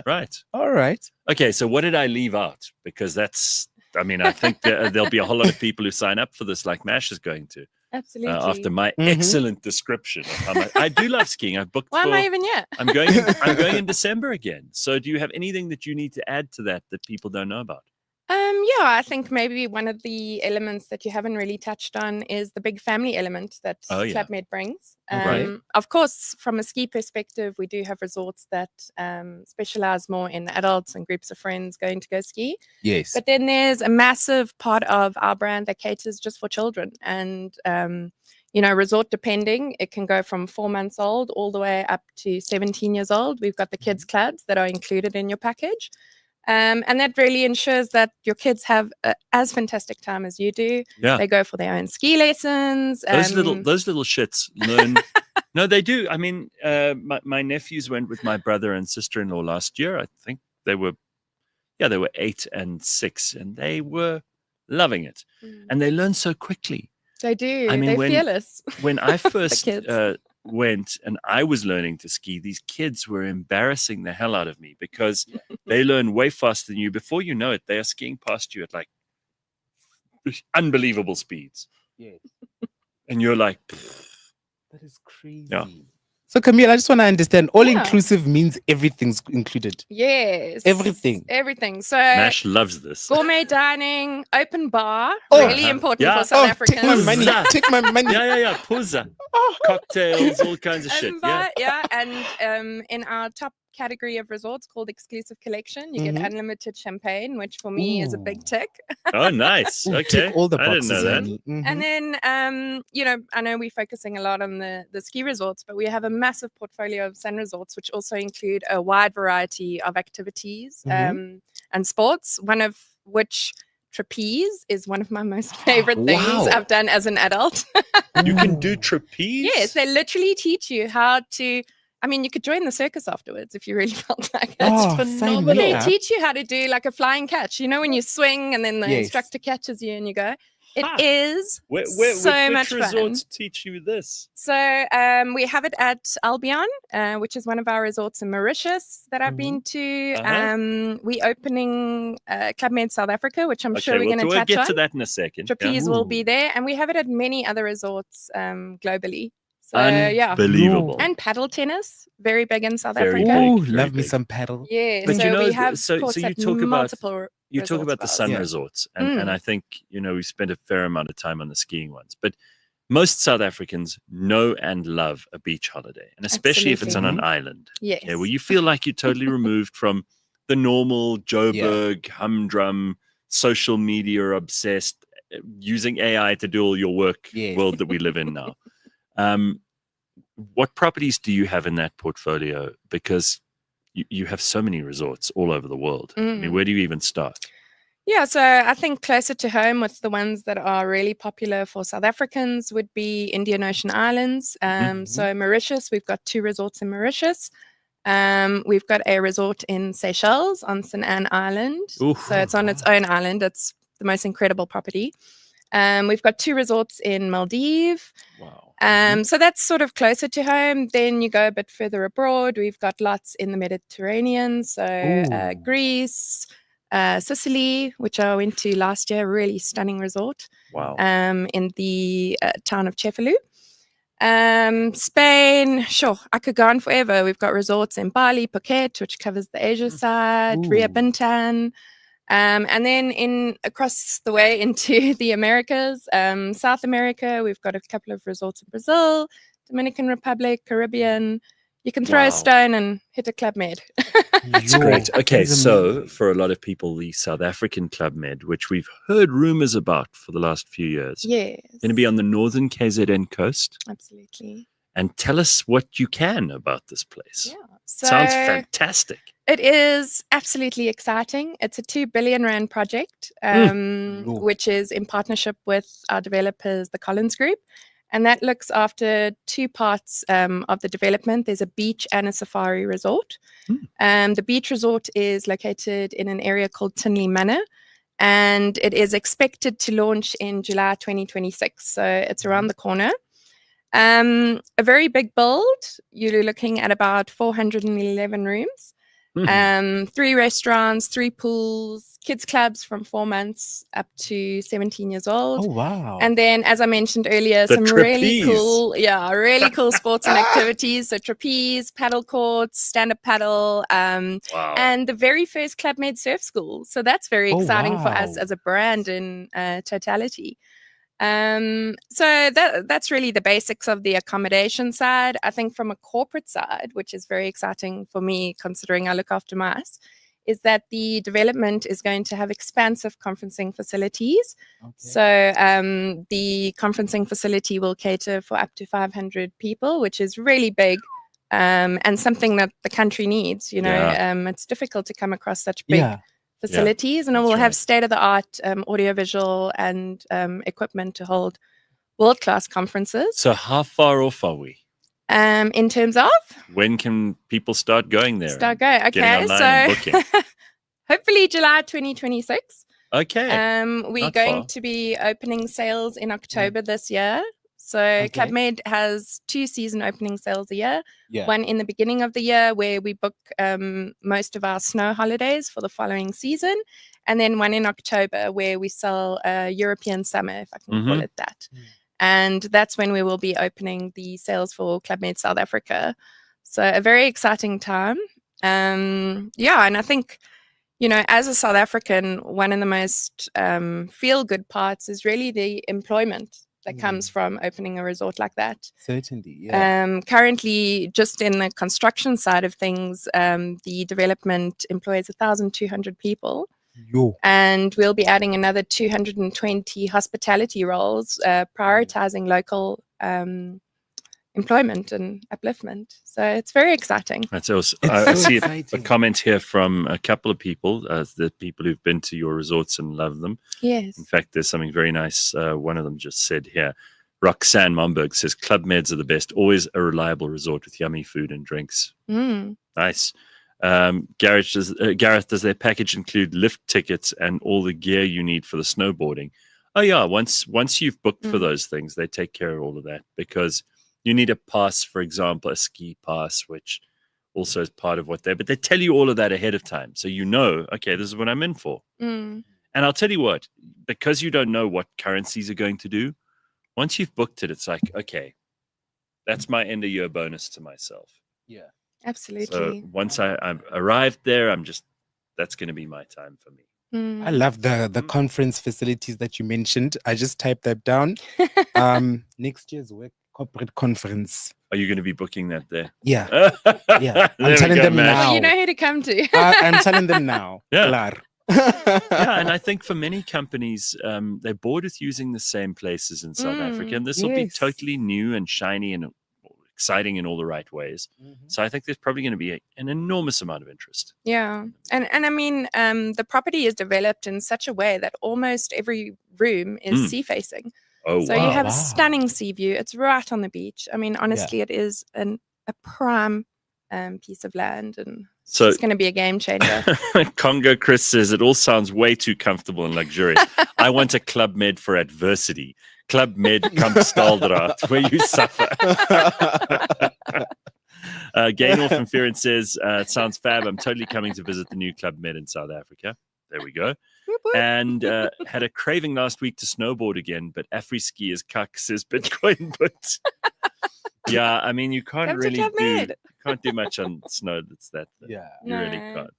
Right. All right. Okay, so what did I leave out? Because I think there'll be a whole lot of people who sign up for this, like Mash is going to. Absolutely. After my excellent description of how much I do love skiing. I've booked. Why am I even yet? I'm going in December again. So do you have anything that you need to add to that people don't know about? Yeah, I think maybe one of the elements that you haven't really touched on is the big family element that ClubMed brings. Of course, from a ski perspective, we do have resorts that specialize more in adults and groups of friends going to go ski. Yes. But then there's a massive part of our brand that caters just for children. And, resort depending, it can go from 4 months old all the way up to 17 years old. We've got the kids clubs that are included in your package. And that really ensures that your kids have as fantastic time as you do. Yeah. They go for their own ski lessons. Those little shits learn. No, they do. I mean, my nephews went with my brother and sister-in-law last year. I think they were 8 and 6, and they were loving it. And they learn so quickly. They do. I mean, they're fearless. When I first went and I was learning to ski, these kids were embarrassing the hell out of me because they learn way faster than you. Before you know it, they are skiing past you at like unbelievable speeds. Yes. And you're like, that is crazy. Yeah. So, Camille, I just want to understand, all-inclusive means everything's included. Yes. Everything. So Mash loves this. Gourmet dining, open bar, really important for South Africans. Take my money. Take my money. Yeah. Puza. Cocktails, all kinds of shit. Yeah. And in our top category of resorts called Exclusive Collection, you get unlimited champagne, which for me is a big tick. Oh, nice. Okay. Tick all the boxes. I didn't know that. And then, I know we're focusing a lot on the ski resorts, but we have a massive portfolio of sun resorts, which also include a wide variety of activities and sports, one of which trapeze is one of my most favorite things I've done as an adult. You can do trapeze? Yes, they literally teach you how to. I mean, you could join the circus afterwards if you really felt like it. That's phenomenal. They teach you how to do like a flying catch. You know, when you swing and then the instructor catches you and you go. It is so much fun. Which resorts teach you this? So we have it at Albion, which is one of our resorts in Mauritius that I've been to. We're opening ClubMed South Africa, which I'm sure we're going to touch on. We'll get to that in a second. Trapeze will be there. And we have it at many other resorts globally. So, unbelievable. And paddle tennis, very big in South Very Africa. Oh, big, very love me big. some paddle. Yeah, But so you know, we have so courts you at talk about multiple you talk about the resorts sun of ours. resorts, and I think we spent a fair amount of time on the skiing ones, but most South Africans know and love a beach holiday, and especially if it's on an island. Yes. Okay, where you feel like you're totally removed from the normal Joburg humdrum, social media obsessed, using AI to do all your work world that we live in now. What properties do you have in that portfolio? Because you have so many resorts all over the world. I mean, where do you even start? Yeah, so I think closer to home with the ones that are really popular for South Africans would be Indian Ocean Islands. So Mauritius, we've got 2 resorts in Mauritius. We've got a resort in Seychelles on St. Anne Island. Oof. So it's on its own island. It's the most incredible property. We've got 2 resorts in Maldives. Wow. So that's sort of closer to home. Then you go a bit further abroad. We've got lots in the Mediterranean. So Greece, Sicily, which I went to last year, really stunning resort. Wow. In the town of Cefalù. Spain, sure, I could go on forever. We've got resorts in Bali, Phuket, which covers the Asia side, Ria Bintan. And then across the way into the Americas, South America, we've got a couple of resorts in Brazil, Dominican Republic, Caribbean. You can throw a stone and hit a ClubMed. That's great. Okay, so for a lot of people, the South African ClubMed, which we've heard rumors about for the last few years, yes, going to be on the northern KZN coast. Absolutely. And tell us what you can about this place. Yeah, sounds fantastic. It is absolutely exciting. It's a 2 billion rand project, which is in partnership with our developers, the Collins Group. And that looks after 2 parts of the development. There's a beach and a safari resort. The beach resort is located in an area called Tinley Manor, and it is expected to launch in July 2026. So it's around the corner. A very big build. You're looking at about 411 rooms. 3 restaurants, 3 pools, kids clubs from 4 months up to 17 years old. Oh, wow. And then, as I mentioned earlier, some really cool sports and activities. So trapeze, paddle courts, stand-up paddle, and the very first ClubMed surf school. So that's very exciting for us as a brand in totality. So that's really the basics of the accommodation side. I think from a corporate side, which is very exciting for me considering I look after mice, is that the development is going to have expansive conferencing facilities. So the conferencing facility will cater for up to 500 people, which is really big and something that the country needs. It's difficult to come across such big facilities, and it will have state-of-the-art audiovisual and equipment to hold world-class conferences. So how far off are we? In terms of? When can people start going there? Okay, so hopefully July 2026. Okay. We're going to be opening sales in October this year. So ClubMed has 2 season opening sales a year. One in the beginning of the year where we book most of our snow holidays for the following season. And then one in October where we sell European summer, if I can call it that. And that's when we will be opening the sales for ClubMed South Africa. So a very exciting time. And I think, as a South African, one of the most feel-good parts is really the employment that comes from opening a resort like that. Certainly, yeah. Currently, just in the construction side of things, the development employs 1,200 people. And we'll be adding another 220 hospitality roles, prioritizing local employment and upliftment. So it's very exciting. That's awesome. I see a comment here from a couple of people, the people who've been to your resorts and love them. Yes. In fact, there's something very nice. One of them just said here, Roxanne Momberg says, ClubMeds are the best, always a reliable resort with yummy food and drinks. Nice. Gareth, does their package include lift tickets and all the gear you need for the snowboarding? Oh, yeah. Once you've booked for those things, they take care of all of that, because you need a pass, for example, a ski pass, which also is part of what but they tell you all of that ahead of time. So okay, this is what I'm in for. And I'll tell you what, because you don't know what currencies are going to do, once you've booked it, it's like, okay, that's my end of year bonus to myself. Yeah, absolutely. So once I'm arrived there, that's going to be my time for me. I love the conference facilities that you mentioned. I just typed that down. Next year's corporate conference. Are you going to be booking that there? Yeah. I'm telling them now. Well, you know who to come to. I'm telling them now. Yeah. And I think for many companies, they're bored with using the same places in South Africa, and this will be totally new and shiny and exciting in all the right ways. So I think there's probably going to be an enormous amount of interest. Yeah. And I mean, the property is developed in such a way that almost every room is sea facing. Oh, so you have a stunning sea view. It's right on the beach. I mean, honestly, it is a prime piece of land, and so it's going to be a game changer. Congo Chris says it all sounds way too comfortable and luxurious. I want a ClubMed for adversity. ClubMed Kampstaldraad, where you suffer. Gaynor from Fearon says, it sounds fab. I'm totally coming to visit the new ClubMed in South Africa. There we go. And had a craving last week to snowboard again, but Afri-ski is cuck, says Bitcoin. But yeah, I mean, you can't can't do much on snow. That's that. Yeah, you really can't.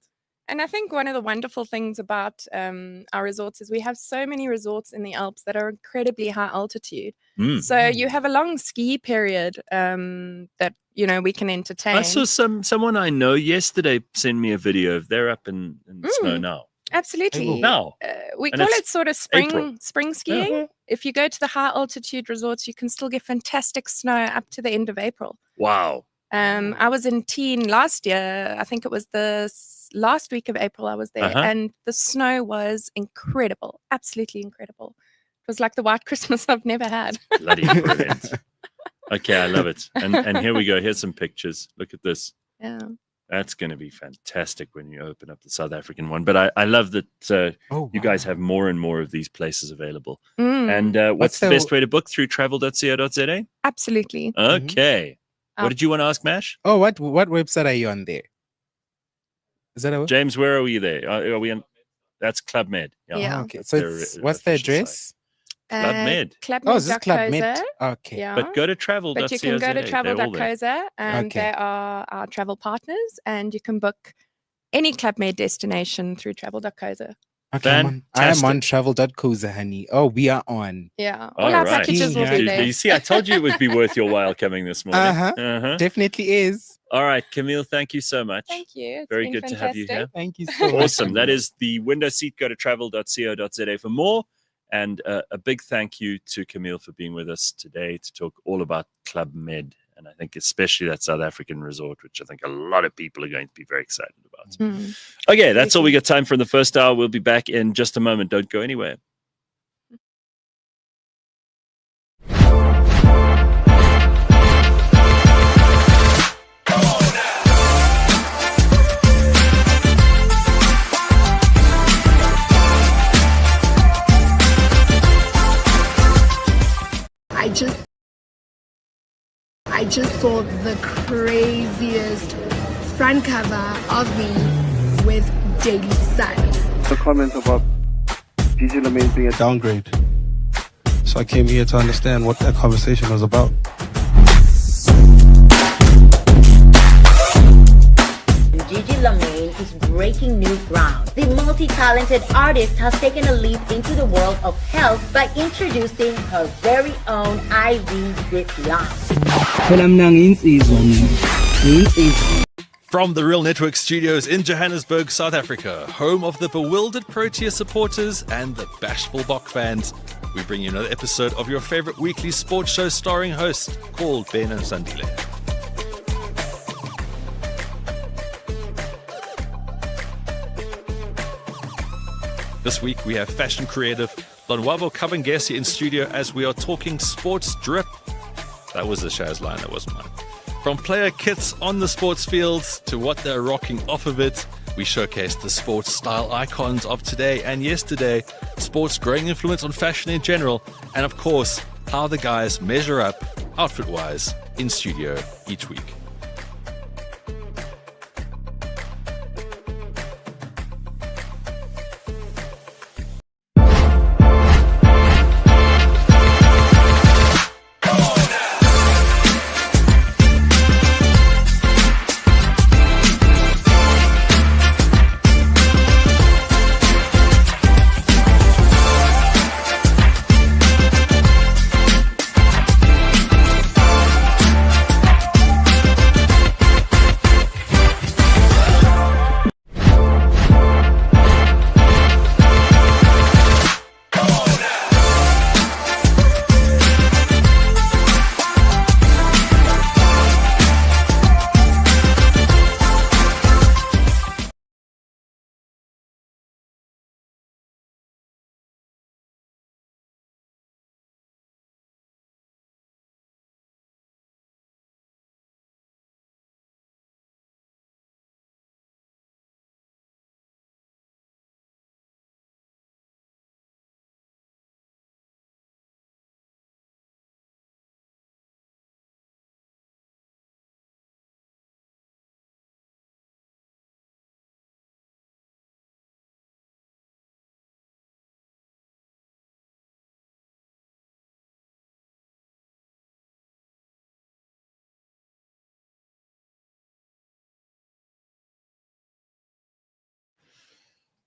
And I think one of the wonderful things about our resorts is we have so many resorts in the Alps that are incredibly high altitude. So you have a long ski period that, you know, we can entertain. I saw someone I know yesterday send me a video of they're up in snow now. Absolutely. Now. We call it sort of spring skiing. Yeah. If you go to the high altitude resorts, you can still get fantastic snow up to the end of April. Wow. I was in Teen last year. I think it was the last week of April I was there, and the snow was incredible. Absolutely incredible. It was like the white Christmas I've never had. Bloody brilliant. Okay, I love it. And here we go. Here's some pictures. Look at this. Yeah. That's going to be fantastic when you open up the South African one. But I love that you guys have more and more of these places available. And what's the best way to book? Through travel.co.za? Absolutely. Okay. What did you want to ask, Mash? Oh, what website are you on there? Is that James, where are we there? Are we on? That's ClubMed. Yeah. Okay. So what's the address? ClubMed. ClubMed. Is this ClubMed? Okay. Yeah. But go to travel.co.za. But you can go to travel.co.za, and they are our travel partners, and you can book any ClubMed destination through travel.co.za. Okay, I am on travel.co.za, honey. Oh, we are on. Yeah. All our packages will be there. You see, I told you it would be worth your while coming this morning. Definitely is. All right, Camille, thank you so much. Thank you. It's very been good fantastic. to have you here. Thank you so much. Awesome. That is the window seat. Go to travel.co.za for more. And a big thank you to Camille for being with us today to talk all about ClubMed. And I think especially that South African resort, which I think a lot of people are going to be very excited about. Okay, that's all we got time for in the first hour. We'll be back in just a moment. Don't go anywhere. I just saw the craziest front cover of me with Daily Sun. The comment about Gigi Lamaine being a downgrade. So I came here to understand what that conversation was about. Gigi Lamaine is breaking new ground. The multi-talented artist has taken a leap into the world of health by introducing her very own IV drip line. From the Real Network studios in Johannesburg, South Africa, home of the bewildered Protea supporters and the bashful Bok fans, we bring you another episode of your favorite weekly sports show starring hosts called Ben and Sandile. This week we have fashion creative Lonwabo Kabangesi in studio as we are talking sports drip. That was the show's line, that wasn't mine. From player kits on the sports fields to what they're rocking off of it, we showcase the sports style icons of today and yesterday, sports' growing influence on fashion in general, and of course, how the guys measure up, outfit-wise, in studio each week.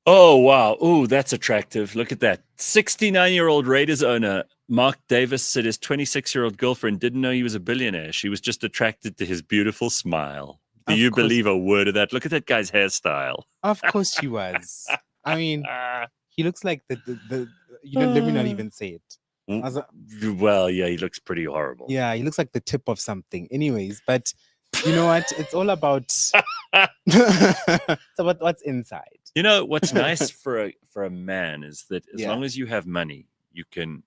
Oh, wow. Oh, that's attractive. Look at that. 69-year-old Raiders owner Mark Davis said his 26-year-old girlfriend didn't know he was a billionaire. She was just attracted to his beautiful smile. Do you believe a word of that? Look at that guy's hairstyle. Of course she was. I mean, he looks like the let me not even say it. Well, yeah, he looks pretty horrible. Yeah, he looks like the tip of something. Anyways, but you know what? It's all about it's about what's inside. You know, what's nice for a man is that as long as you have money, you can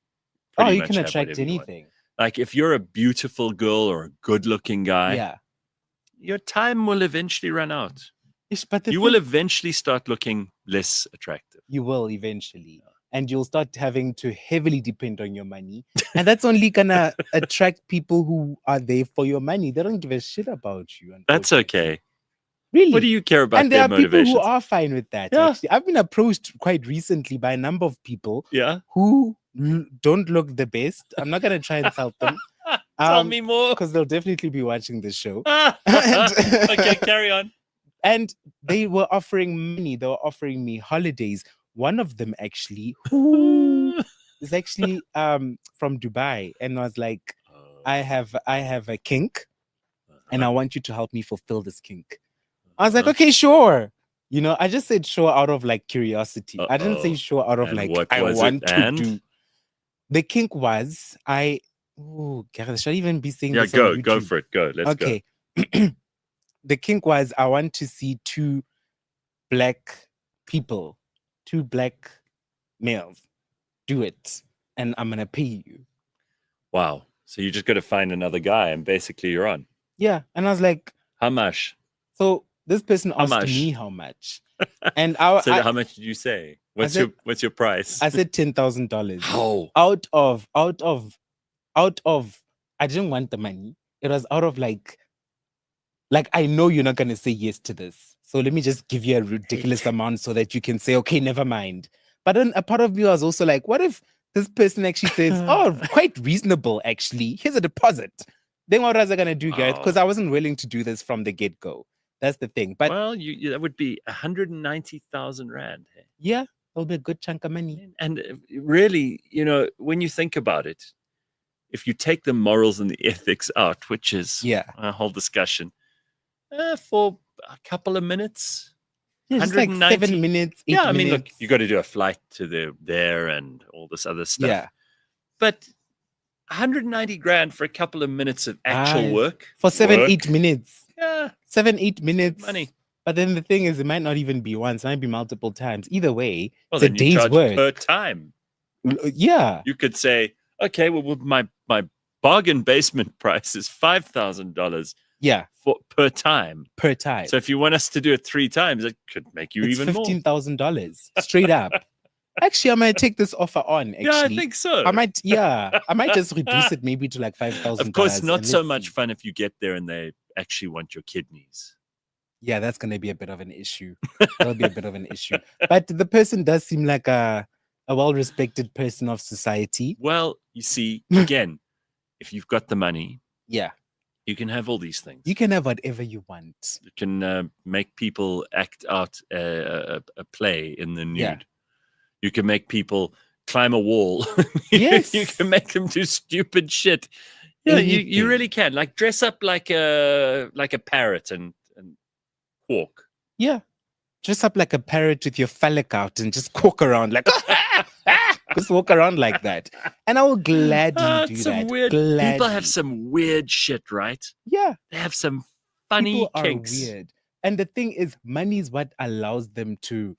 you can attract anything. Like if you're a beautiful girl or a good-looking guy, your time will eventually run out. Yes, but you will eventually start looking less attractive. You will eventually. And you'll start having to heavily depend on your money. And that's only going to attract people who are there for your money. They don't give a shit about you. That's okay. Really? What do you care about? And there are motivations? People who are fine with that. Yeah. Actually. I've been approached quite recently by a number of people who don't look the best. I'm not going to try and insult them. Tell me more. Because they'll definitely be watching the show. Okay, carry on. And they were offering money. They were offering me holidays. One of them actually, who is actually from Dubai, and was like, I have a kink, and I want you to help me fulfill this kink. I was like, okay, sure. You know, I just said sure out of like curiosity. I didn't say sure out of like I want to do. The kink was Gareth, should I even be saying this on YouTube? Go for it. Go. Let's go. Okay. The kink was I want to see two black males do it, and I'm gonna pay you. Wow. So you just got to find another guy, and basically you're on. Yeah. And I was like, how much? So this person asked me how much. And how much did you say? What's your price? I said $10,000. How? Out of I didn't want the money. It was out of like I know you're not gonna say yes to this. So let me just give you a ridiculous amount so that you can say, okay, never mind. But then a part of me was also like, what if this person actually says, quite reasonable, actually. Here's a deposit. Then what was I going to do, Gareth? Because I wasn't willing to do this from the get-go. That's the thing. But well, that would be 190,000 Rand. Hey? Yeah, that'll be a good chunk of money. And really, you know, when you think about it, if you take the morals and the ethics out, which is a whole discussion, for a couple of minutes, just like 7 minutes, 8 minutes. I mean, look, you got to do a flight to there and all this other stuff. Yeah. But 190 grand for a couple of minutes of actual work. For 7-8 minutes. Yeah. 7-8 minutes. Money. But then the thing is, it might not even be once, it might be multiple times. Either way, well, it's a day's work. Per time. Yeah. You could say, okay, well, my bargain basement price is $5,000. Yeah. Per time. Per time. So if you want us to do it 3 times, it could make you even more. $15,000 straight up. Actually, I might take this offer on. Actually. Yeah, I think so. I might just reduce it maybe to like $5,000. Of course, not so much fun if you get there and they actually want your kidneys. Yeah, that's going to be a bit of an issue. That'll be a bit of an issue. But the person does seem like a well-respected person of society. Well, you see, again, if you've got the money, you can have all these things. You can have whatever you want. You can make people act out a play in the nude. Yeah. You can make people climb a wall. Yes. You can make them do stupid shit. Yeah, you really can. Like dress up like a parrot and walk. Yeah. Dress up like a parrot with your phallic out and just walk around like just walk around like that. And I will gladly do that. People have some weird shit, right? Yeah. They have some funny kinks. Are weird. And the thing is, money is what allows them to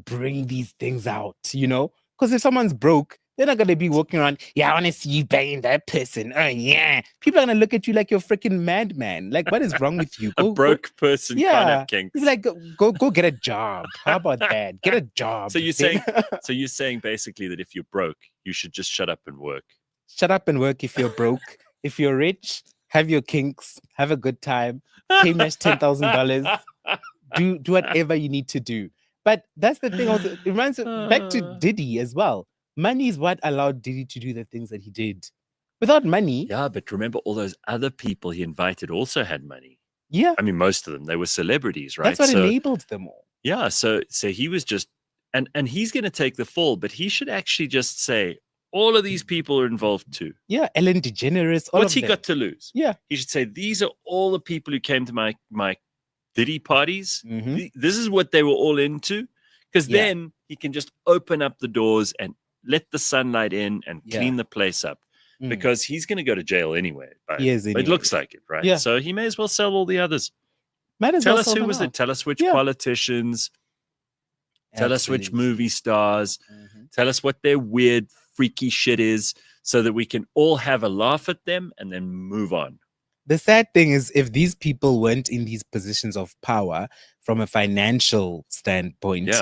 bring these things out, you know? Because if someone's broke, they're not going to be walking around, I want to see you banging that person. Oh, yeah. People are going to look at you like you're freaking madman. Like, what is wrong with you? A broke person can't have kinks. Like, go get a job. How about that? Get a job. So you're saying basically that if you're broke, you should just shut up and work. Shut up and work if you're broke. If you're rich, have your kinks, have a good time, pay Mash $10,000, do whatever you need to do. But that's the thing also, it reminds back to Diddy as well. Money is what allowed Diddy to do the things that he did. Without money... Yeah, but remember all those other people he invited also had money. Yeah. I mean, most of them, they were celebrities, right? That's what enabled them all. Yeah, so he was just and he's going to take the fall, but he should actually just say, all of these people are involved too. Yeah, Ellen DeGeneres. What's he got to lose? Yeah. He should say, these are all the people who came to my Diddy parties. This is what they were all into. Because then he can just open up the doors and let the sunlight in and clean the place up. Because he's going to go to jail anyway. It looks like it, right? Yeah. So he may as well sell all the others. Tell us who was it. Tell us which politicians. Tell us which movie stars. Tell us what their weird, freaky shit is so that we can all have a laugh at them and then move on. The sad thing is, if these people weren't in these positions of power from a financial standpoint,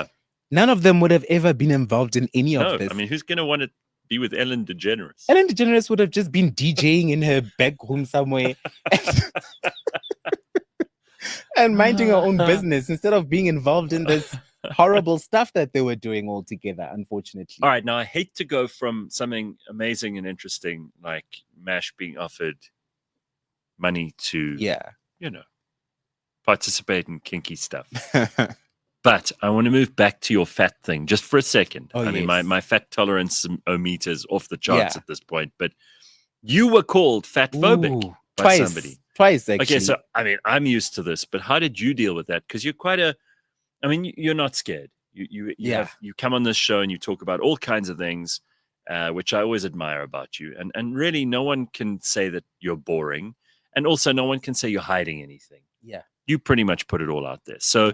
none of them would have ever been involved in any of this. I mean, who's going to want to be with Ellen DeGeneres? Ellen DeGeneres would have just been DJing in her back room somewhere and minding her own business instead of being involved in this horrible stuff that they were doing all together, unfortunately. All right. Now, I hate to go from something amazing and interesting like Mash being offered money to, participate in kinky stuff. But I want to move back to your fat thing just for a second. I mean, my fat tolerance meter is off the charts at this point, but you were called fatphobic by somebody. Twice, actually. Okay, so, I mean, I'm used to this, but how did you deal with that? Because you're you're not scared. You come on this show and you talk about all kinds of things, which I always admire about you. And really, no one can say that you're boring. And also, no one can say you're hiding anything. Yeah. You pretty much put it all out there. So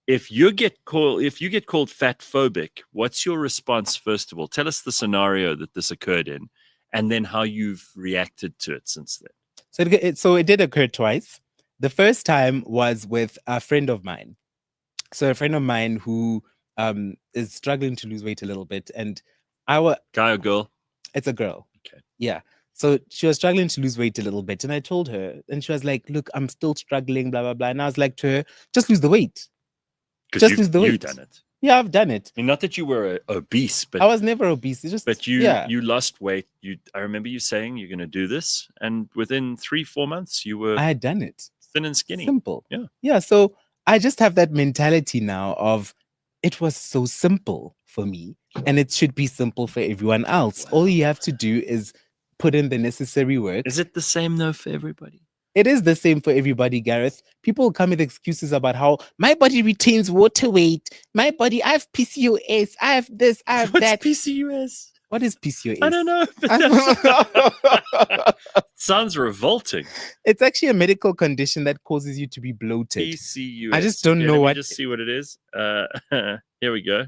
if you get called fatphobic, what's your response, first of all? Tell us the scenario that this occurred in, and then how you've reacted to it since then. So it did occur twice. The first time was with a friend of mine. So a friend of mine who is struggling to lose weight a little bit. And guy or girl? It's a girl. Okay. Yeah. So she was struggling to lose weight a little bit. And I told her, and she was like, look, I'm still struggling, blah, blah, blah. And I was like to her, just lose the weight. Because you've done it. Yeah, I've done it. I mean, not that you were obese, but I was never obese. It's just, but you lost weight. I remember you saying you're going to do this, and within 3-4 months, I had done it. Thin and skinny. Simple. Yeah. Yeah. So I just have that mentality now of it was so simple for me, and it should be simple for everyone else. All you have to do is put in the necessary work. Is it the same though for everybody? It is the same for everybody, Gareth. People come with excuses about how my body retains water weight. My body, I have PCOS. I have this, I have that. What's PCOS? What is PCOS? I don't know. Sounds revolting. It's actually a medical condition that causes you to be bloated. PCOS. I just don't know what. Just see what it is. Here we go.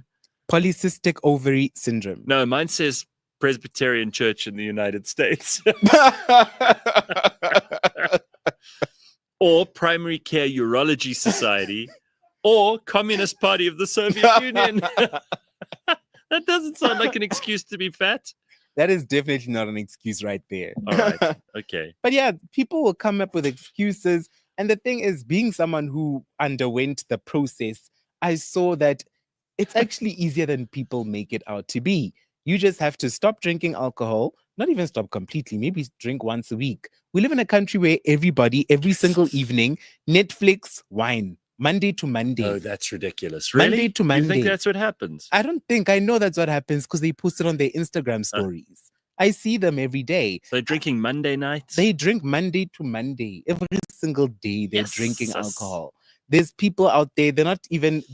Polycystic ovary syndrome. No, mine says Presbyterian Church in the United States. Or Primary Care Urology Society, or Communist Party of the Soviet Union. That doesn't sound like an excuse to be fat. That is definitely not an excuse right there. All right. Okay. But yeah, people will come up with excuses. And the thing is, being someone who underwent the process, I saw that it's actually easier than people make it out to be. You just have to stop drinking alcohol, not even stop completely, maybe drink once a week. We live in a country where everybody, every single evening, Netflix, wine, Monday to Monday. Oh, that's ridiculous. Really? Monday to Monday. You think that's what happens? I don't think. I know that's what happens because they post it on their Instagram stories. I see them every day. So they're drinking Monday nights? They drink Monday to Monday. Every single day they're drinking alcohol. There's people out there, they're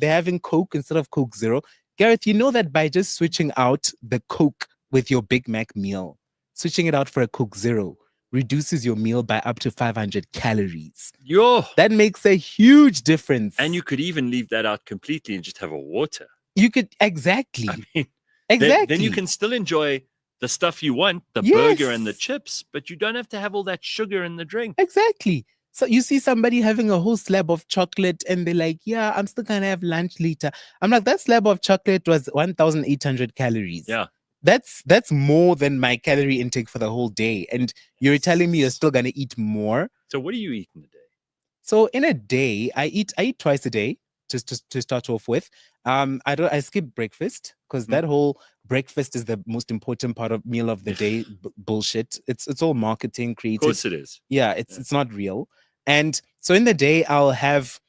having Coke instead of Coke Zero. Gareth, you know that by just switching out the Coke with your Big Mac meal, switching it out for a Coke Zero reduces your meal by up to 500 calories. That makes a huge difference. And you could even leave that out completely and just have a water. You could, exactly. I mean, exactly. Then you can still enjoy the stuff you want, the burger and the chips, but you don't have to have all that sugar in the drink. Exactly. So you see somebody having a whole slab of chocolate and they're like, yeah, I'm still going to have lunch later. I'm like, that slab of chocolate was 1,800 calories. Yeah. That's more than my calorie intake for the whole day. And you're telling me you're still going to eat more. So what do you eat in a day? So in a day, I eat twice a day to start off with. I skip breakfast because that whole breakfast is the most important part of meal of the day bullshit. It's all marketing created. Of course it is. Yeah, it's not real. And so in the day, I'll have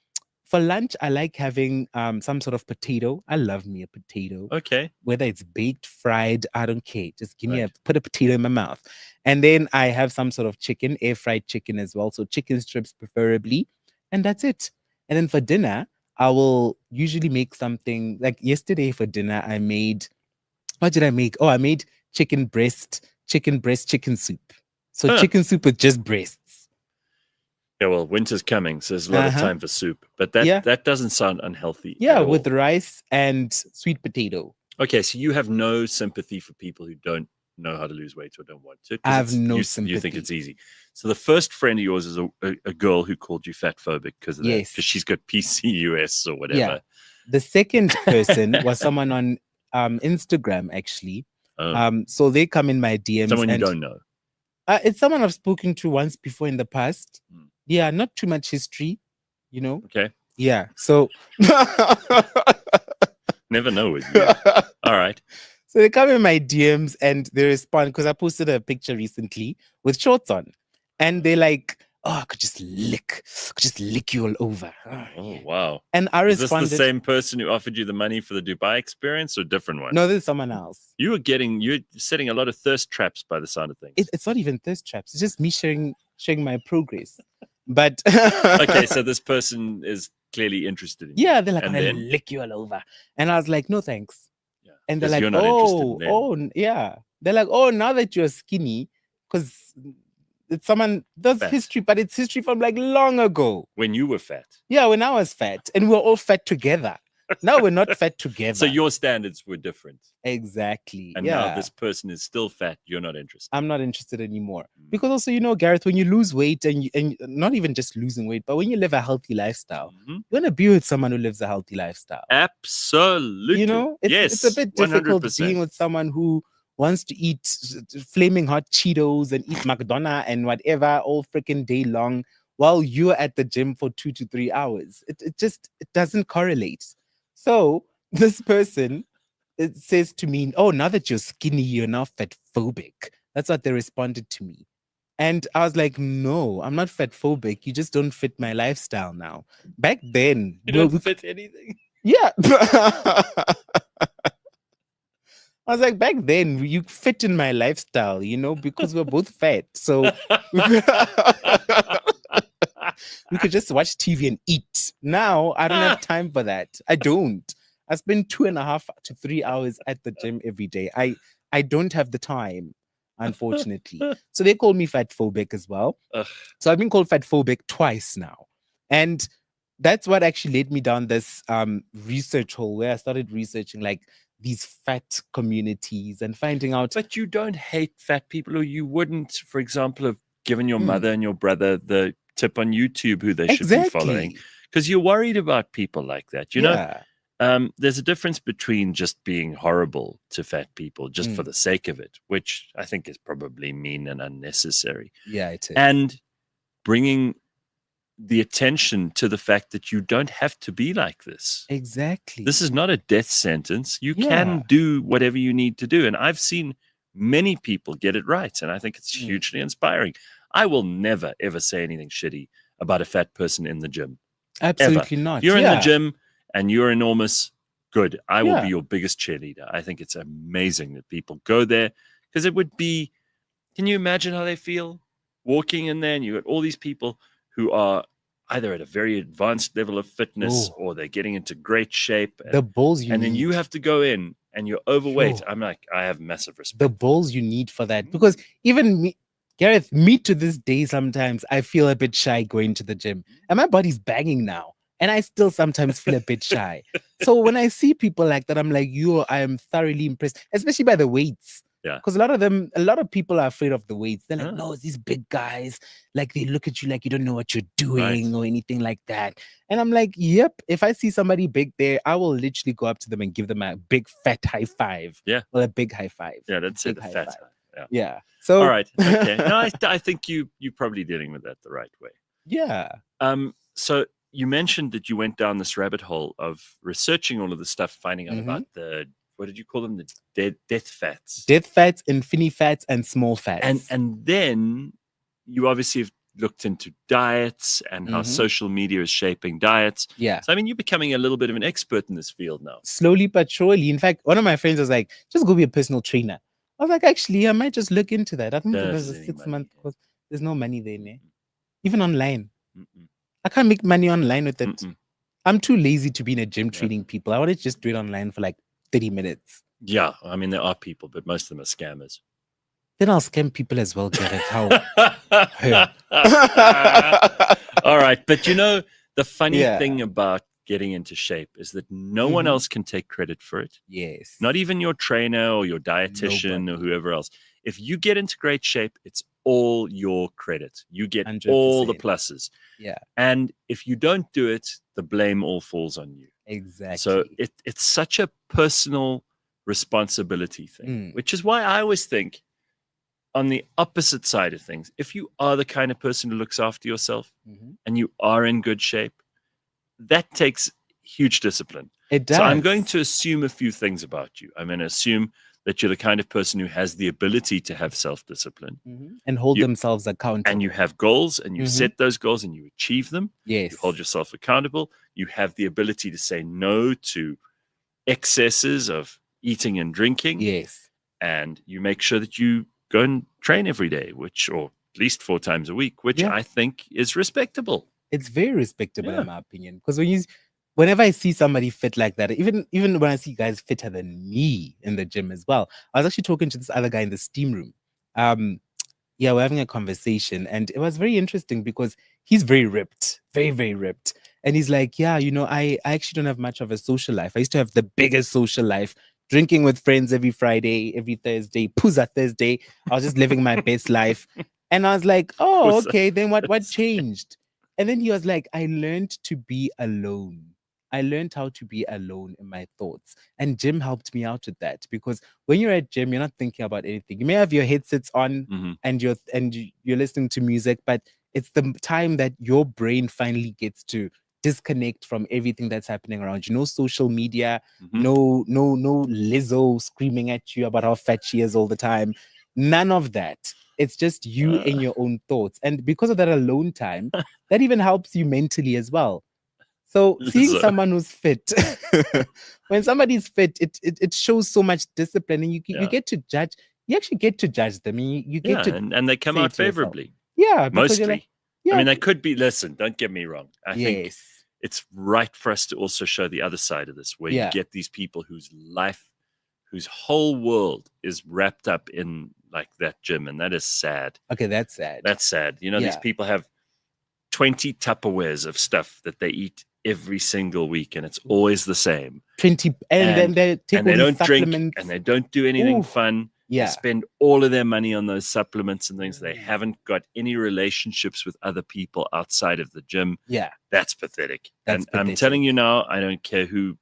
For lunch, I like having some sort of potato. I love me a potato. Okay. Whether it's baked, fried, I don't care. Just give me put a potato in my mouth. And then I have some sort of chicken, air fried chicken as well. So chicken strips preferably. And that's it. And then for dinner, I will usually make something like yesterday for dinner. I made, what did I make? Oh, I made chicken breast, chicken soup. So chicken soup with just breasts. Yeah, well, winter's coming, so there's a lot of time for soup. But that doesn't sound unhealthy. Yeah, with rice and sweet potato. Okay, so you have no sympathy for people who don't know how to lose weight or don't want to. I have no sympathy. You think it's easy. So the first friend of yours is a girl who called you fatphobic because of that, because she's got PCOS or whatever. Yeah. The second person was someone on Instagram, actually. So they come in my DMs. Someone you don't know. It's someone I've spoken to once before in the past. Yeah, not too much history, you know. Okay. Yeah. So never know with you. All right. So they come in my DMs and they respond because I posted a picture recently with shorts on. And they're like, oh, I could just lick you all over. Oh, wow. And I responded. Is this the same person who offered you the money for the Dubai experience or a different one? No, this is someone else. You're setting a lot of thirst traps by the sound of things. It's not even thirst traps. It's just me sharing my progress. But okay, so this person is clearly interested in you. Yeah, they're like, I'm gonna lick you all over. And I was like, no, thanks. Yeah, and they're like, you're not interested in them. Yeah. They're like, oh, now that you're skinny, because it's someone does history, but it's history from like long ago. When you were fat. Yeah, when I was fat. And we were all fat together. Now we're not fat together. So your standards were different. Exactly. And now this person is still fat. You're not interested. I'm not interested anymore. Because also, you know, Gareth, when you lose weight and not even just losing weight, but when you live a healthy lifestyle, you want to be with someone who lives a healthy lifestyle. Absolutely. You know, it's a bit difficult 100%. Being with someone who wants to eat flaming hot Cheetos and eat McDonald's and whatever all freaking day long while you're at the gym for 2 to 3 hours. It doesn't correlate. So this person, it says to me, oh, now that you're skinny, you're now fatphobic. That's what they responded to me. And I was like, no, I'm not fatphobic. You just don't fit my lifestyle now. Back then. You don't fit anything? Yeah. I was like, back then, you fit in my lifestyle, you know, because we're both fat. So we could just watch TV and eat. Now, I don't have time for that. I don't. I spend 2.5 to 3 hours at the gym every day. I don't have the time, unfortunately. So they call me fatphobic as well. So I've been called fatphobic twice now. And that's what actually led me down this research hole where I started researching like these fat communities and finding out. But you don't hate fat people, or you wouldn't, for example, have given your mother and your brother the tip on YouTube who they should be following, because you're worried about people like that. You know, there's a difference between just being horrible to fat people just for the sake of it, which I think is probably mean and unnecessary. Yeah, it is. And bringing the attention to the fact that you don't have to be like this. Exactly. This is not a death sentence. You can do whatever you need to do. And I've seen many people get it right. And I think it's hugely inspiring. I will never, ever say anything shitty about a fat person in the gym. Absolutely not. If you're in the gym and you're enormous, good. I will be your biggest cheerleader. I think it's amazing that people go there, because it would be, can you imagine how they feel walking in there and you got all these people who are either at a very advanced level of fitness or they're getting into great shape. The balls you need. And then you have to go in and you're overweight. I'm like, I have massive respect. The balls you need for that. Because even me, Gareth, me to this day, sometimes I feel a bit shy going to the gym. And my body's banging now. And I still sometimes feel a bit shy. So when I see people like that, I'm like, I am thoroughly impressed, especially by the weights. Yeah. Because a lot of people are afraid of the weights. They're like, no, it's these big guys. Like they look at you like you don't know what you're doing or anything like that. And I'm like, yep, if I see somebody big there, I will literally go up to them and give them a big fat high five. Yeah. Or a big high five. Yeah, that's it. The fat high. Yeah. So all right. Okay. No, I think you're probably dealing with that the right way. Yeah. So you mentioned that you went down this rabbit hole of researching all of the stuff, finding out about what did you call them? The death fats. Death fats, infinity fats, and small fats. And then you obviously have looked into diets and how social media is shaping diets. Yeah. So, I mean, you're becoming a little bit of an expert in this field now. Slowly but surely. In fact, one of my friends was like, just go be a personal trainer. I was like, actually, I might just look into that. I think there's a 6-month course. There's no money there, ne? Even online. I can't make money online with it. I'm too lazy to be in a gym training people. I want to just do it online for like 30 minutes. Yeah, I mean, there are people, but most of them are scammers. Then I'll scam people as well, Gareth. How? All right. But you know, the funny thing about getting into shape is that no one else can take credit for it. Yes. Not even your trainer or your dietitian or whoever else. If you get into great shape, it's all your credit. You get 100%. all the pluses. Yeah. And if you don't do it, the blame all falls on you. Exactly. So it's such a personal responsibility thing, which is why I always think on the opposite side of things, if you are the kind of person who looks after yourself and you are in good shape, that takes huge discipline. It does. So I'm going to assume a few things about you. I'm going to assume that you're the kind of person who has the ability to have self-discipline and hold themselves accountable. And you have goals and you set those goals and you achieve them. Yes. You hold yourself accountable. You have the ability to say no to excesses of eating and drinking. Yes. And you make sure that you go and train every day, or at least 4 times a week, which I think is respectable. It's very respectable in my opinion. Because whenever I see somebody fit like that, even when I see guys fitter than me in the gym as well, I was actually talking to this other guy in the steam room. We're having a conversation, and it was very interesting because he's very ripped, very, very ripped. And he's like, I actually don't have much of a social life. I used to have the biggest social life, drinking with friends every Friday, every Thursday, Puza Thursday. I was just living my best life. And I was like, oh, okay, then what changed? And then he was like, I learned to be alone. I learned how to be alone in my thoughts. And gym helped me out with that, because when you're at gym, you're not thinking about anything. You may have your headsets on and you're listening to music, but it's the time that your brain finally gets to disconnect from everything that's happening around you. No social media, no Lizzo screaming at you about how fat she is all the time. None of that. It's just you in your own thoughts. And because of that alone time, that even helps you mentally as well. So seeing someone who's fit, when somebody's fit, it shows so much discipline, and you get to judge. You actually get to judge them. You get to, and they come out favorably. Yeah, mostly. I mean, they could be. Listen, don't get me wrong. I think it's right for us to also show the other side of this, where you get these people whose whole world is wrapped up in like that gym, and that is sad. Okay, that's sad. That's sad. You know, these people have 20 Tupperwares of stuff that they eat every single week, and it's always the same. 20, and then they don't drink, and they don't do anything fun. Yeah. They spend all of their money on those supplements and things. They haven't got any relationships with other people outside of the gym. Yeah. That's pathetic. That's pathetic. I'm telling you now, I don't care who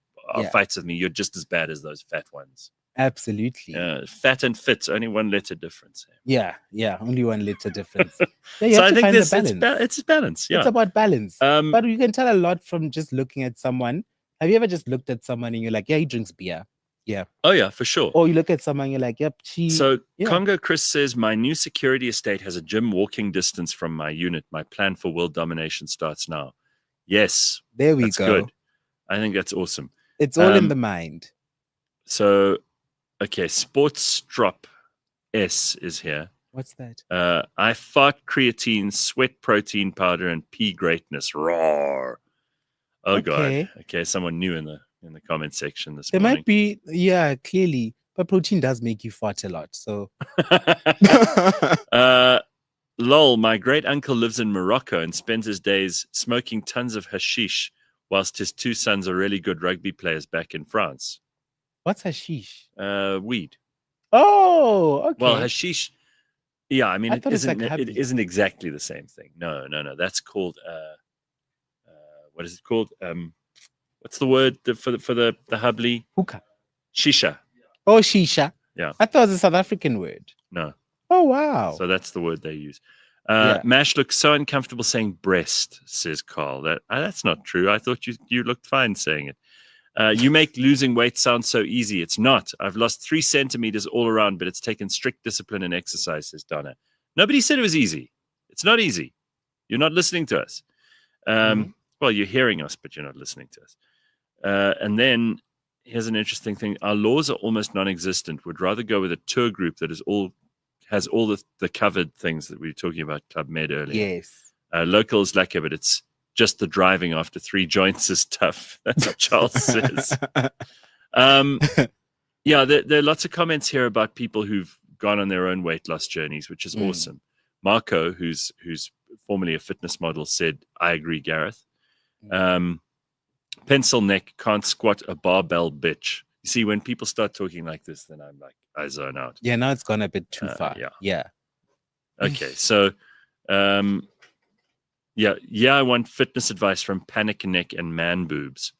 fights with me. You're just as bad as those fat ones. Absolutely. Fat and fit's only 1 letter difference. Yeah, only 1 letter difference. So I think it's balance. Yeah. It's about balance. But you can tell a lot from just looking at someone. Have you ever just looked at someone and you're like, yeah, he drinks beer? Yeah. Oh, yeah, for sure. Or you look at someone and you're like, yep, Congo Chris says, my new security estate has a gym walking distance from my unit. My plan for world domination starts now. Yes. There we that's go. Good. I think that's awesome. It's all in the mind. So, okay, Sports Drop S is here. What's that? I fart creatine, sweat protein powder, and pee greatness. Roar. Oh, God. Okay, someone new in the comment section this morning. There might be, clearly. But protein does make you fart a lot, so. Lol, my great uncle lives in Morocco and spends his days smoking tons of hashish, whilst his 2 sons are really good rugby players back in France. What's hashish? Weed. Oh, okay. Well, hashish, I mean, it like isn't exactly the same thing. No. That's called, what is it called? What's the word for the hubly? Hookah. Shisha. Oh, shisha. Yeah. I thought it was a South African word. No. Oh, wow. So that's the word they use. Mash looks so uncomfortable saying breast, says Carl. That's not true. I thought you looked fine saying it. You make losing weight sound so easy. It's not. I've lost 3 centimeters all around, but it's taken strict discipline and exercise, says Donna. Nobody said it was easy. It's not easy. You're not listening to us. Well, you're hearing us, but you're not listening to us. And then here's an interesting thing. Our laws are almost non-existent. Would rather go with a tour group that has all the covered things that we were talking about, ClubMed earlier. Yes. Locals like it, but it's just the driving after 3 joints is tough. That's what Charles says. Yeah, there are lots of comments here about people who've gone on their own weight loss journeys, which is awesome. Marco, who's formerly a fitness model, said, I agree, Gareth. Pencil neck can't squat a barbell bitch. You see, when people start talking like this, then I'm like, I zone out. Yeah, now it's gone a bit too far. Yeah. Okay, so I want fitness advice from Panic Neck and Man Boobs.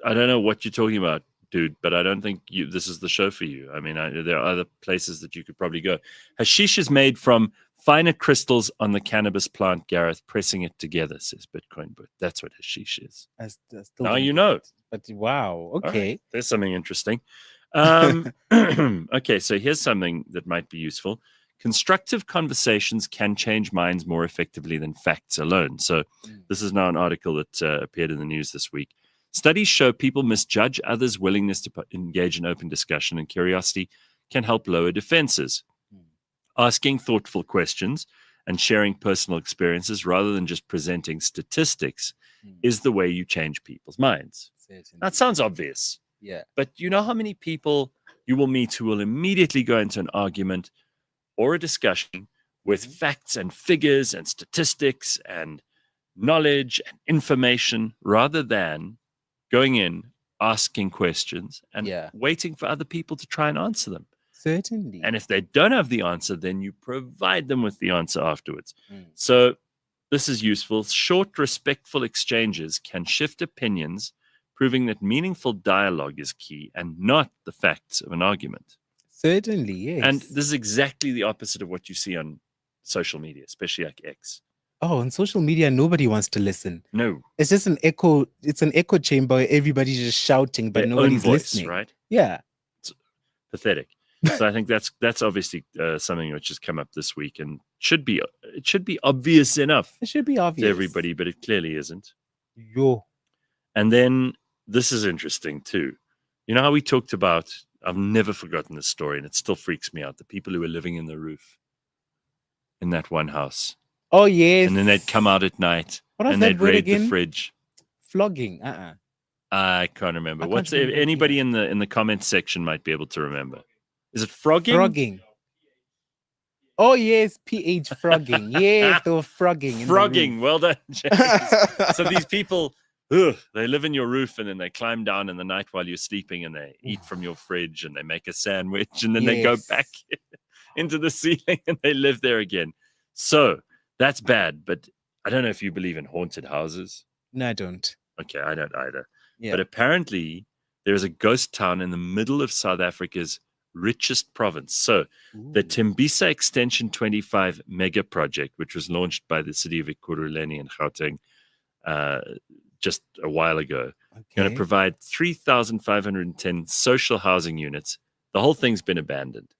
I don't know what you're talking about, dude, but I don't think this is the show for you. I mean, there are other places that you could probably go. Hashish is made from finer crystals on the cannabis plant, Gareth, pressing it together, says Bitcoin. But that's what hashish is. Now you know. But wow, okay. Right, there's something interesting. Okay, so here's something that might be useful. Constructive conversations can change minds more effectively than facts alone. So this is now an article that appeared in the news this week. Studies show people misjudge others' willingness to engage in open discussion, and curiosity can help lower defenses. Asking thoughtful questions and sharing personal experiences rather than just presenting statistics is the way you change people's minds. That sounds obvious. Yeah. But you know how many people you will meet who will immediately go into an argument or a discussion with facts and figures and statistics and knowledge and information rather than going in, asking questions and waiting for other people to try and answer them. Certainly. And if they don't have the answer, then you provide them with the answer afterwards. So this is useful. Short, respectful exchanges can shift opinions, proving that meaningful dialogue is key and not the facts of an argument. Certainly, yes. And this is exactly the opposite of what you see on social media, especially like X. Oh, on social media, nobody wants to listen. No. It's just an echo. It's an echo chamber where everybody's just shouting, but nobody's listening. Right? Yeah. It's pathetic. So I think that's obviously something which has come up this week and it should be obvious enough. It should be obvious to everybody, but it clearly isn't. Yo. And then this is interesting too. You know how we talked about, I've never forgotten this story and it still freaks me out. The people who were living in the roof in that one house. Oh, yes. And then they'd come out at night and they'd raid the fridge. Flogging. I can't remember. Anybody in the comments section might be able to remember. Is it frogging? Frogging. Oh, yes. PH frogging. Yes, they were frogging. Frogging. Well done, James. So these people, they live in your roof and then they climb down in the night while you're sleeping and they eat from your fridge and they make a sandwich and then they go back into the ceiling and they live there again. So that's bad. But I don't know if you believe in haunted houses. No, I don't. Okay, I don't either. Yeah. But apparently there's a ghost town in the middle of South Africa's richest province. So the Tembisa Extension 25 mega project, which was launched by the city of Ekurhuleni in Gauteng just a while ago, going to provide 3,510 social housing units. The whole thing's been abandoned.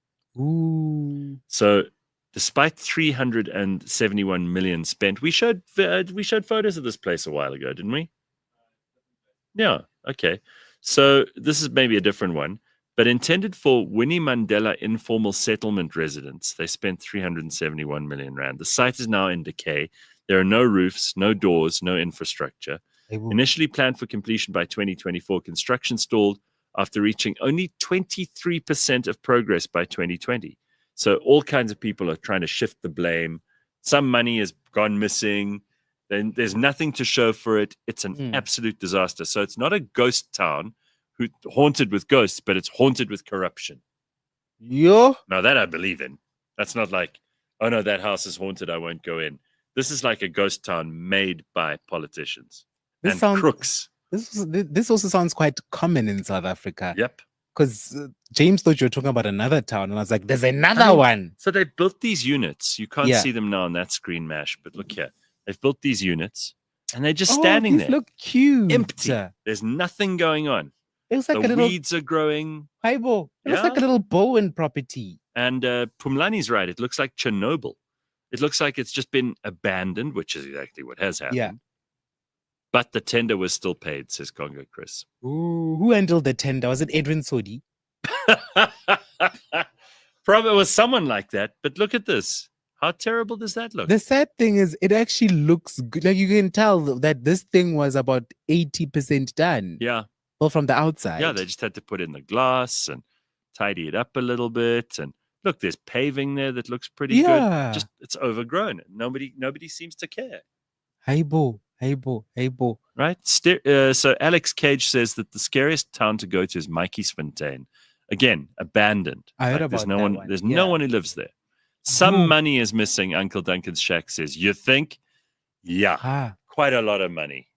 So despite 371 million spent, we showed photos of this place a while ago, didn't we? Yeah. Okay. So this is maybe a different one. But intended for Winnie Mandela informal settlement residents, they spent 371 million rand. The site is now in decay. There are no roofs, no doors, no infrastructure. Initially planned for completion by 2024, construction stalled after reaching only 23% of progress by 2020. So all kinds of people are trying to shift the blame. Some money has gone missing. Then there's nothing to show for it. It's an absolute disaster. So it's not a ghost town haunted with ghosts, but it's haunted with corruption. Yo. Now that I believe in. That's not like, oh no, that house is haunted, I won't go in. This is like a ghost town made by politicians and crooks. This also sounds quite common in South Africa. Yep. Because James thought you were talking about another town, and I was like, there's another one. So they built these units. You can't see them now on that screen, Mash, but look here. They've built these units, and they're just standing there. Look cute. Empty. There's nothing going on. It looks like the weeds are growing. It looks like a little Bowen property. And Pumlani's right. It looks like Chernobyl. It looks like it's just been abandoned, which is exactly what has happened. Yeah. But the tender was still paid, says Congo Chris. Ooh, who handled the tender? Was it Edwin Sodi? Probably was someone like that. But look at this. How terrible does that look? The sad thing is, it actually looks good. Like, you can tell that this thing was about 80% done. Yeah. Well, from the outside. Yeah, they just had to put in the glass and tidy it up a little bit. And look, there's paving there that looks pretty good. Just it's overgrown. Nobody seems to care. Hey bo. Right? So Alex Cage says that the scariest town to go to is Mikey'sfontein. Again, abandoned. I heard Like, about there's no that one. one. There's Yeah. no one who lives there. Some money is missing. Uncle Duncan's Shack says. You think? Yeah, quite a lot of money.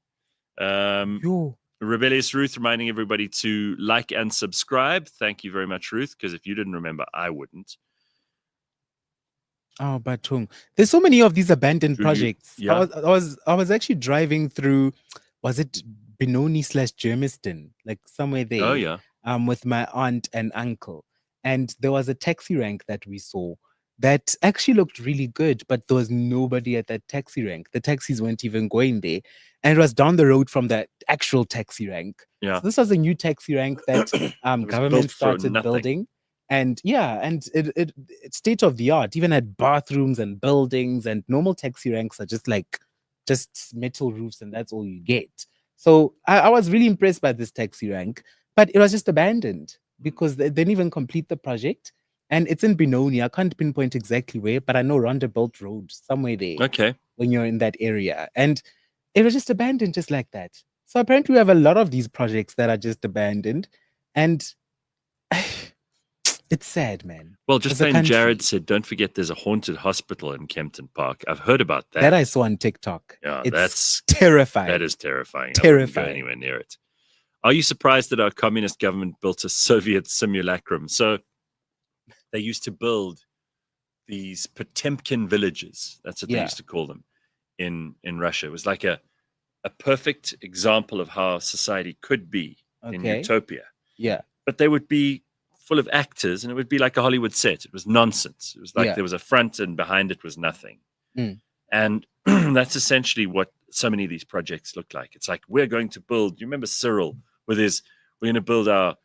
Rebellious Ruth reminding everybody to like and subscribe. Thank you very much, Ruth, because if you didn't remember, I wouldn't. Oh, Batung. There's so many of these abandoned projects. Yeah. I was actually driving through, was it Benoni/Germiston? Like somewhere there. Oh, yeah. With my aunt and uncle. And there was a taxi rank that we saw that actually looked really good, but there was nobody at that taxi rank. The taxis weren't even going there. And it was down the road from the actual taxi rank. Yeah. So this was a new taxi rank that government started nothing. building. And it's state of the art, even had bathrooms and buildings, and normal taxi ranks are just metal roofs and that's all you get. So I was really impressed by this taxi rank, but it was just abandoned because they didn't even complete the project. And it's in Benoni. I can't pinpoint exactly where, but I know Roundabout Road, somewhere there. Okay. When you're in that area. And it was just abandoned just like that. So apparently we have a lot of these projects that are just abandoned. And it's sad, man. Well, just saying, Jared said, don't forget there's a haunted hospital in Kempton Park. I've heard about that. That I saw on TikTok. Yeah, that's terrifying. That is terrifying. Terrifying. I wouldn't go anywhere near it. Are you surprised that our communist government built a Soviet simulacrum? So they used to build these Potemkin villages. That's what they used to call them in Russia. It was like a perfect example of how society could be in utopia. Yeah. But they would be full of actors and it would be like a Hollywood set. It was nonsense. It was like there was a front and behind it was nothing. And that's essentially what so many of these projects look like. It's like, we're going to build, you remember Cyril with his, we're going to build our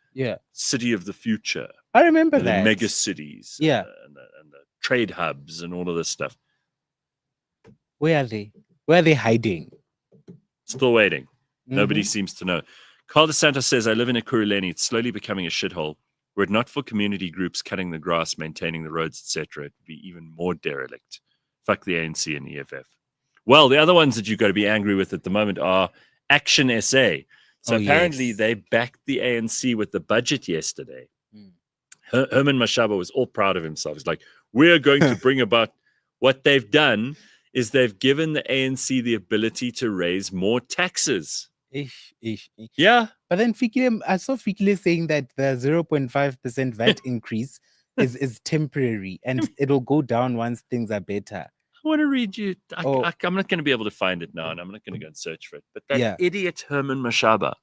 city of the future. I remember that. The mega cities. Yeah. And the trade hubs and all of this stuff. Where are they? Where are they hiding? Still waiting. Nobody seems to know. Carl DeSantos says, I live in Ekurhuleni. It's slowly becoming a shithole. Were it not for community groups cutting the grass, maintaining the roads, etc., it would be even more derelict. Fuck the ANC and EFF. Well, the other ones that you've got to be angry with at the moment are Action SA. So apparently they backed the ANC with the budget yesterday. Herman Mashaba was all proud of himself. He's like, we're going to bring about what they've done is they've given the ANC the ability to raise more taxes. Yeah. But then I saw Fikile saying that the 0.5% VAT increase is temporary and it'll go down once things are better. I want to read you. I'm not going to be able to find it now, and I'm not going to go and search for it. But that idiot Herman Mashaba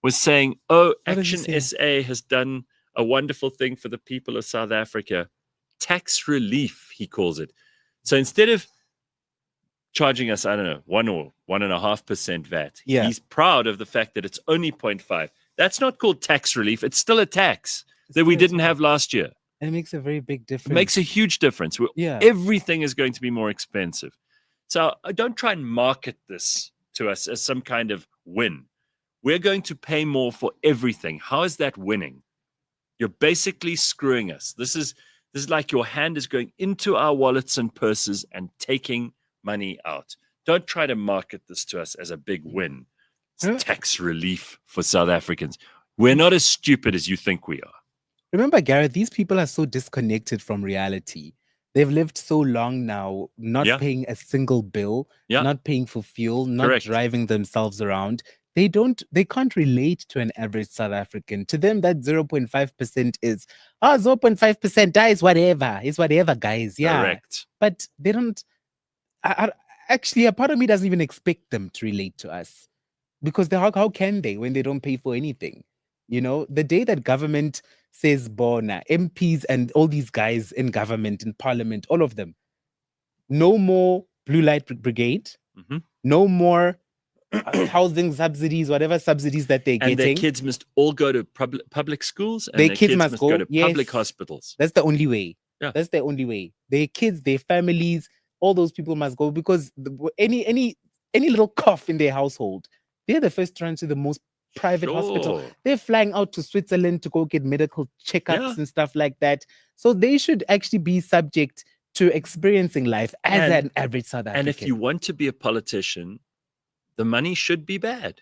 was saying, Action SA has done a wonderful thing for the people of South Africa. Tax relief, he calls it. So instead of charging us, I don't know, 1 or 1.5% VAT, he's proud of the fact that it's only 0.5. That's not called tax relief. It's still a tax that we didn't have last year. And it makes a very big difference. It makes a huge difference. Everything is going to be more expensive. So don't try and market this to us as some kind of win. We're going to pay more for everything. How is that winning? You're basically screwing us. This is like your hand is going into our wallets and purses and taking money out. Don't try to market this to us as a big win. It's tax relief for South Africans. We're not as stupid as you think we are. Remember, Gareth, these people are so disconnected from reality. They've lived so long now, not paying a single bill, not paying for fuel, not driving themselves around. They can't relate to an average South African. To them, that 0.5% is, 0.5% is whatever. It's whatever, guys. Yeah. Correct. But they don't, actually, a part of me doesn't even expect them to relate to us. Because how can they when they don't pay for anything? You know, the day that government says Bona, MPs and all these guys in government, in parliament, all of them, no more blue light brigade, no more housing subsidies, whatever subsidies that they're and getting. their kids must all go to public schools, and Their their kids kids must must go, go to yes. public hospitals. That's the only way. Yeah. That's the only way. Their kids, their families, all those people must go, because any little cough in their household, they're the first to run to the most private hospital. Sure. They're flying out to Switzerland to go get medical checkups Yeah. and stuff like that. So they should actually be subject to experiencing life as an average South African. And if you want to be a politician, the money should be bad.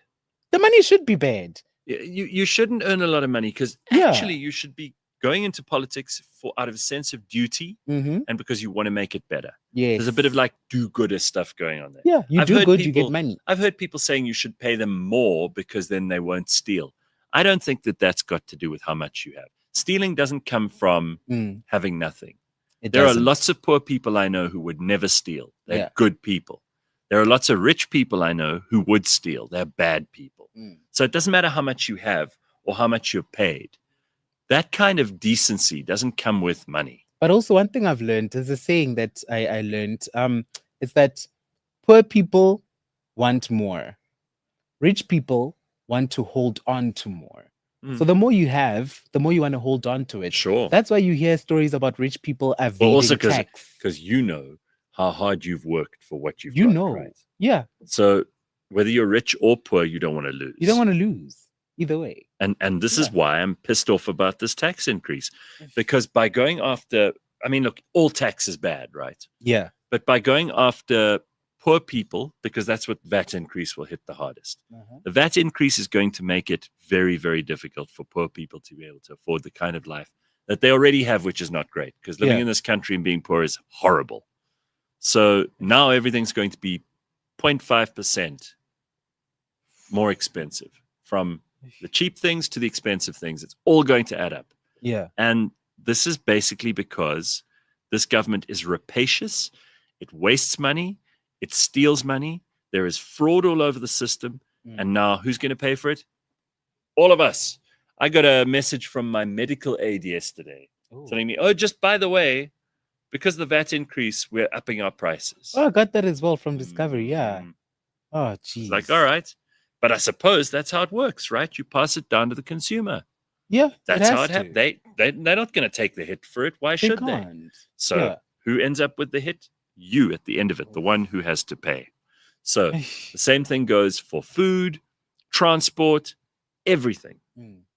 The money should be bad. You shouldn't earn a lot of money, because actually you should be going into politics out of a sense of duty and because you want to make it better. Yes. There's a bit of like do-gooder stuff going on there. Yeah, you do good, you get money. I've heard people saying you should pay them more because then they won't steal. I don't think that that's got to do with how much you have. Stealing doesn't come from having nothing. There are lots of poor people I know who would never steal. They're good people. There are lots of rich people I know who would steal. They're bad people. So it doesn't matter how much you have or how much you're paid. That kind of decency doesn't come with money. But also one thing I've learned is a saying that I learned, is that poor people want more. Rich people want to hold on to more. So the more you have, the more you want to hold on to it. Sure. That's why you hear stories about rich people evading also tax. because you know how hard you've worked for what you've You got, know. right? Yeah. So whether you're rich or poor, you don't want to lose. You don't want to lose either way. And this is why I'm pissed off about this tax increase. Because by going after, I mean, look, all tax is bad, right? Yeah. But by going after poor people, because that's what VAT increase will hit the hardest. The VAT increase is going to make it very, very difficult for poor people to be able to afford the kind of life that they already have, which is not great, because living in this country and being poor is horrible. So now everything's going to be 0.5% more expensive, from the cheap things to the expensive things. It's all going to add up. Yeah. And this is basically because this government is rapacious. It wastes money. It steals money. There is fraud all over the system. And now who's going to pay for it? All of us. I got a message from my medical aide yesterday telling me, oh, just by the way, because of the VAT increase, we're upping our prices. Oh, I got that as well from Discovery. Yeah. Oh, geez. Like, all right. But I suppose that's how it works, right? You pass it down to the consumer. Yeah. That's how it happens. They're not going to take the hit for it. Why should they? So who ends up with the hit? You at the end of it, the one who has to pay. So the same thing goes for food, transport, everything.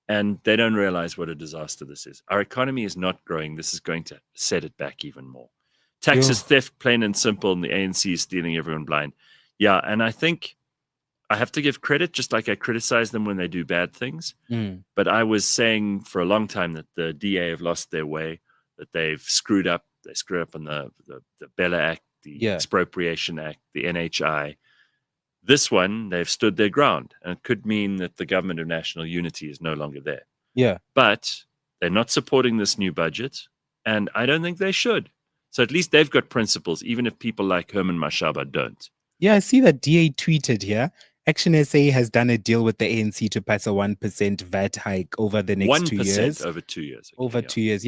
And they don't realize what a disaster this is. Our economy is not growing. This is going to set it back even more. Tax is theft, plain and simple, and the ANC is stealing everyone blind. Yeah, and I think I have to give credit, just like I criticize them when they do bad things. But I was saying for a long time that the DA have lost their way, that they've screwed up. They screwed up on the Bella Act, the Expropriation Act, the NHI. This one, they've stood their ground. And it could mean that the government of national unity is no longer there. Yeah. But they're not supporting this new budget. And I don't think they should. So at least they've got principles, even if people like Herman Mashaba don't. Yeah, I see that DA tweeted here. Action SA has done a deal with the ANC to pass a 1% VAT hike over the next 2 years. 1% over 2 years. Okay, over 2 years,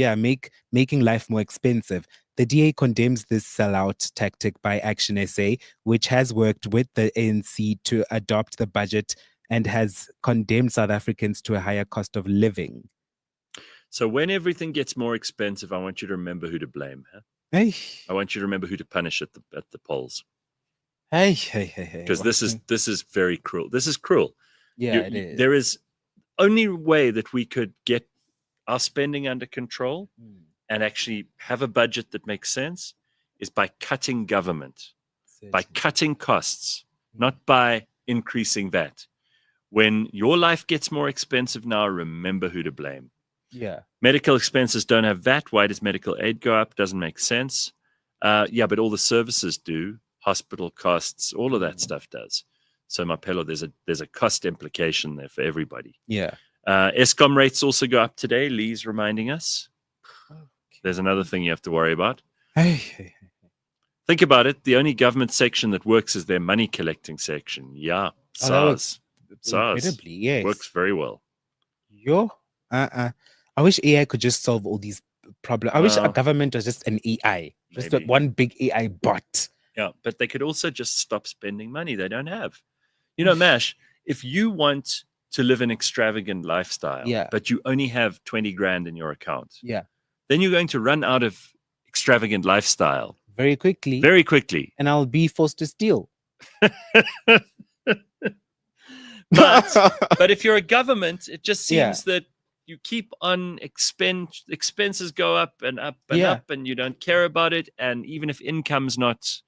making life more expensive. The DA condemns this sellout tactic by Action SA, which has worked with the ANC to adopt the budget and has condemned South Africans to a higher cost of living. So when everything gets more expensive, I want you to remember who to blame. Huh? Hey. I want you to remember who to punish at the polls. Hey. Because this is very cruel. This is cruel. Yeah, it is. There is only way that we could get our spending under control and actually have a budget that makes sense is by cutting government, by cutting costs, not by increasing VAT. When your life gets more expensive now, remember who to blame. Yeah. Medical expenses don't have VAT. Why does medical aid go up? Doesn't make sense. But all the services do. Hospital costs, all of that stuff does. So, Mapelo, there's a cost implication there for everybody. Yeah. Eskom rates also go up today. Lee's reminding us. There's another thing you have to worry about. Hey. Think about it. The only government section that works is their money collecting section. Yeah. SARS. Incredibly, yes. Works very well. I wish AI could just solve all these problem. I wish our government was just an AI, just one big AI bot. Yeah, but they could also just stop spending money they don't have. You know, Mash, if you want to live an extravagant lifestyle, but you only have 20 grand in your account, then you're going to run out of extravagant lifestyle very quickly. Very quickly. And I'll be forced to steal. But if you're a government, it just seems that you keep on expenses go up and up and up, and you don't care about it. And even if income's not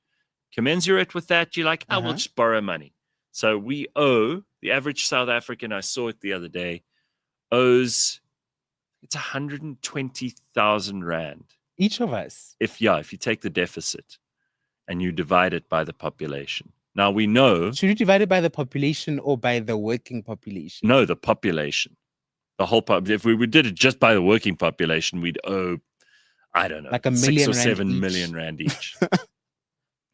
commensurate with that, you're like, we'll just borrow money. So we owe, the average South African, I saw it the other day, owes, it's 120,000 Rand. Each of us. If you take the deficit and you divide it by the population. Now we know. Should you divide it by the population or by the working population? No, the population. The whole if we did it just by the working population, we'd owe, I don't know, like $1 million 6 or 7 million Rand each.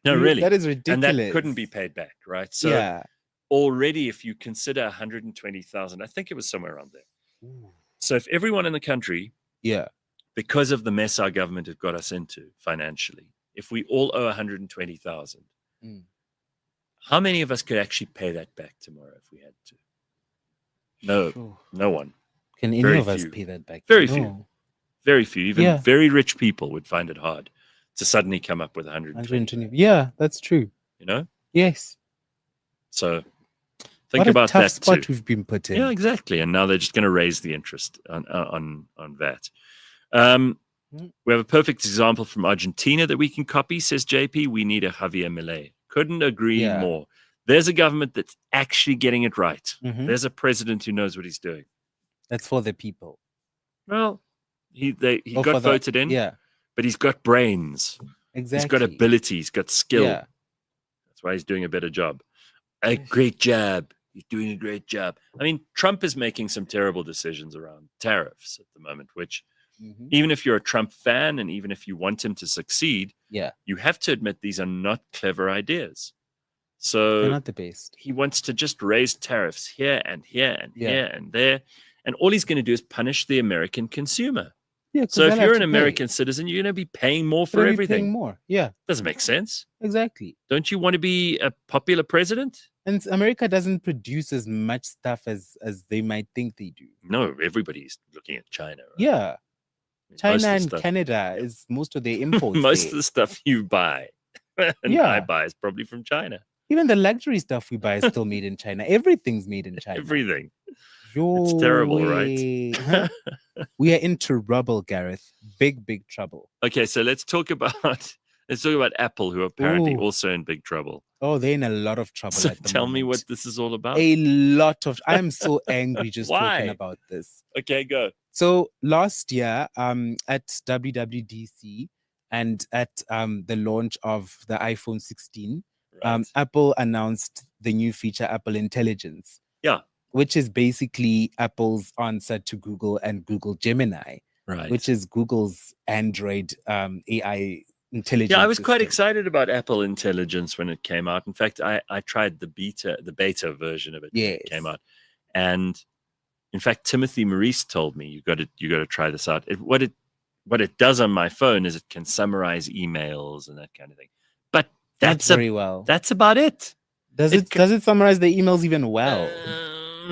No, really. That is ridiculous. And that couldn't be paid back, right? So already if you consider 120,000, I think it was somewhere around there. Ooh. So if everyone in the country, because of the mess our government has got us into financially, if we all owe 120,000, how many of us could actually pay that back tomorrow if we had to? No one. Can any of us pay that back? Very few. Very few. Even very rich people would find it hard to suddenly come up with 120. Yeah, that's true. You know? Yes. So think about that too. What a tough spot we've been put in. Yeah, exactly. And now they're just going to raise the interest on VAT. We have a perfect example from Argentina that we can copy, says JP. We need a Javier Milei. Couldn't agree more. There's a government that's actually getting it right. There's a president who knows what he's doing. That's for the people. Well, he got voted in, but he's got brains. Exactly. He's got ability. He's got skill. Yeah. That's why he's doing a better job. A great job. He's doing a great job. I mean, Trump is making some terrible decisions around tariffs at the moment, which even if you're a Trump fan and even if you want him to succeed, you have to admit these are not clever ideas. So they're not the best. He wants to just raise tariffs here and here and here and there. And all he's going to do is punish the American consumer. Yeah, so if you're an American citizen, you're going to be paying more for everything. Paying more. Yeah. Doesn't make sense. Exactly. Don't you want to be a popular president? And America doesn't produce as much stuff as they might think they do. No, everybody's looking at China. Right? Yeah. China and Canada is most of their imports. Most of the stuff you buy and I buy is probably from China. Even the luxury stuff we buy is still made in China. Everything's made in China. Everything. It's terrible, right? We are in trouble, Gareth. Big trouble. Okay, so let's talk about Apple, who are apparently also in big trouble. Oh, they're in a lot of trouble. So at the tell moment. me what this is all about. A lot of. I'm so angry just talking about this. Okay, go. So last year, at WWDC and at the launch of the iPhone 16, Apple announced the new feature, Apple Intelligence. Yeah. Which is basically Apple's answer to Google and Google Gemini. Right. Which is Google's Android AI intelligence. Yeah, I was quite excited about Apple Intelligence when it came out. In fact, I tried the beta version of it when it came out. And in fact, Timothy Maurice told me you got to try this out. What it does on my phone is it can summarize emails and that kind of thing. But that's very well. That's about it. Does it summarize the emails even well?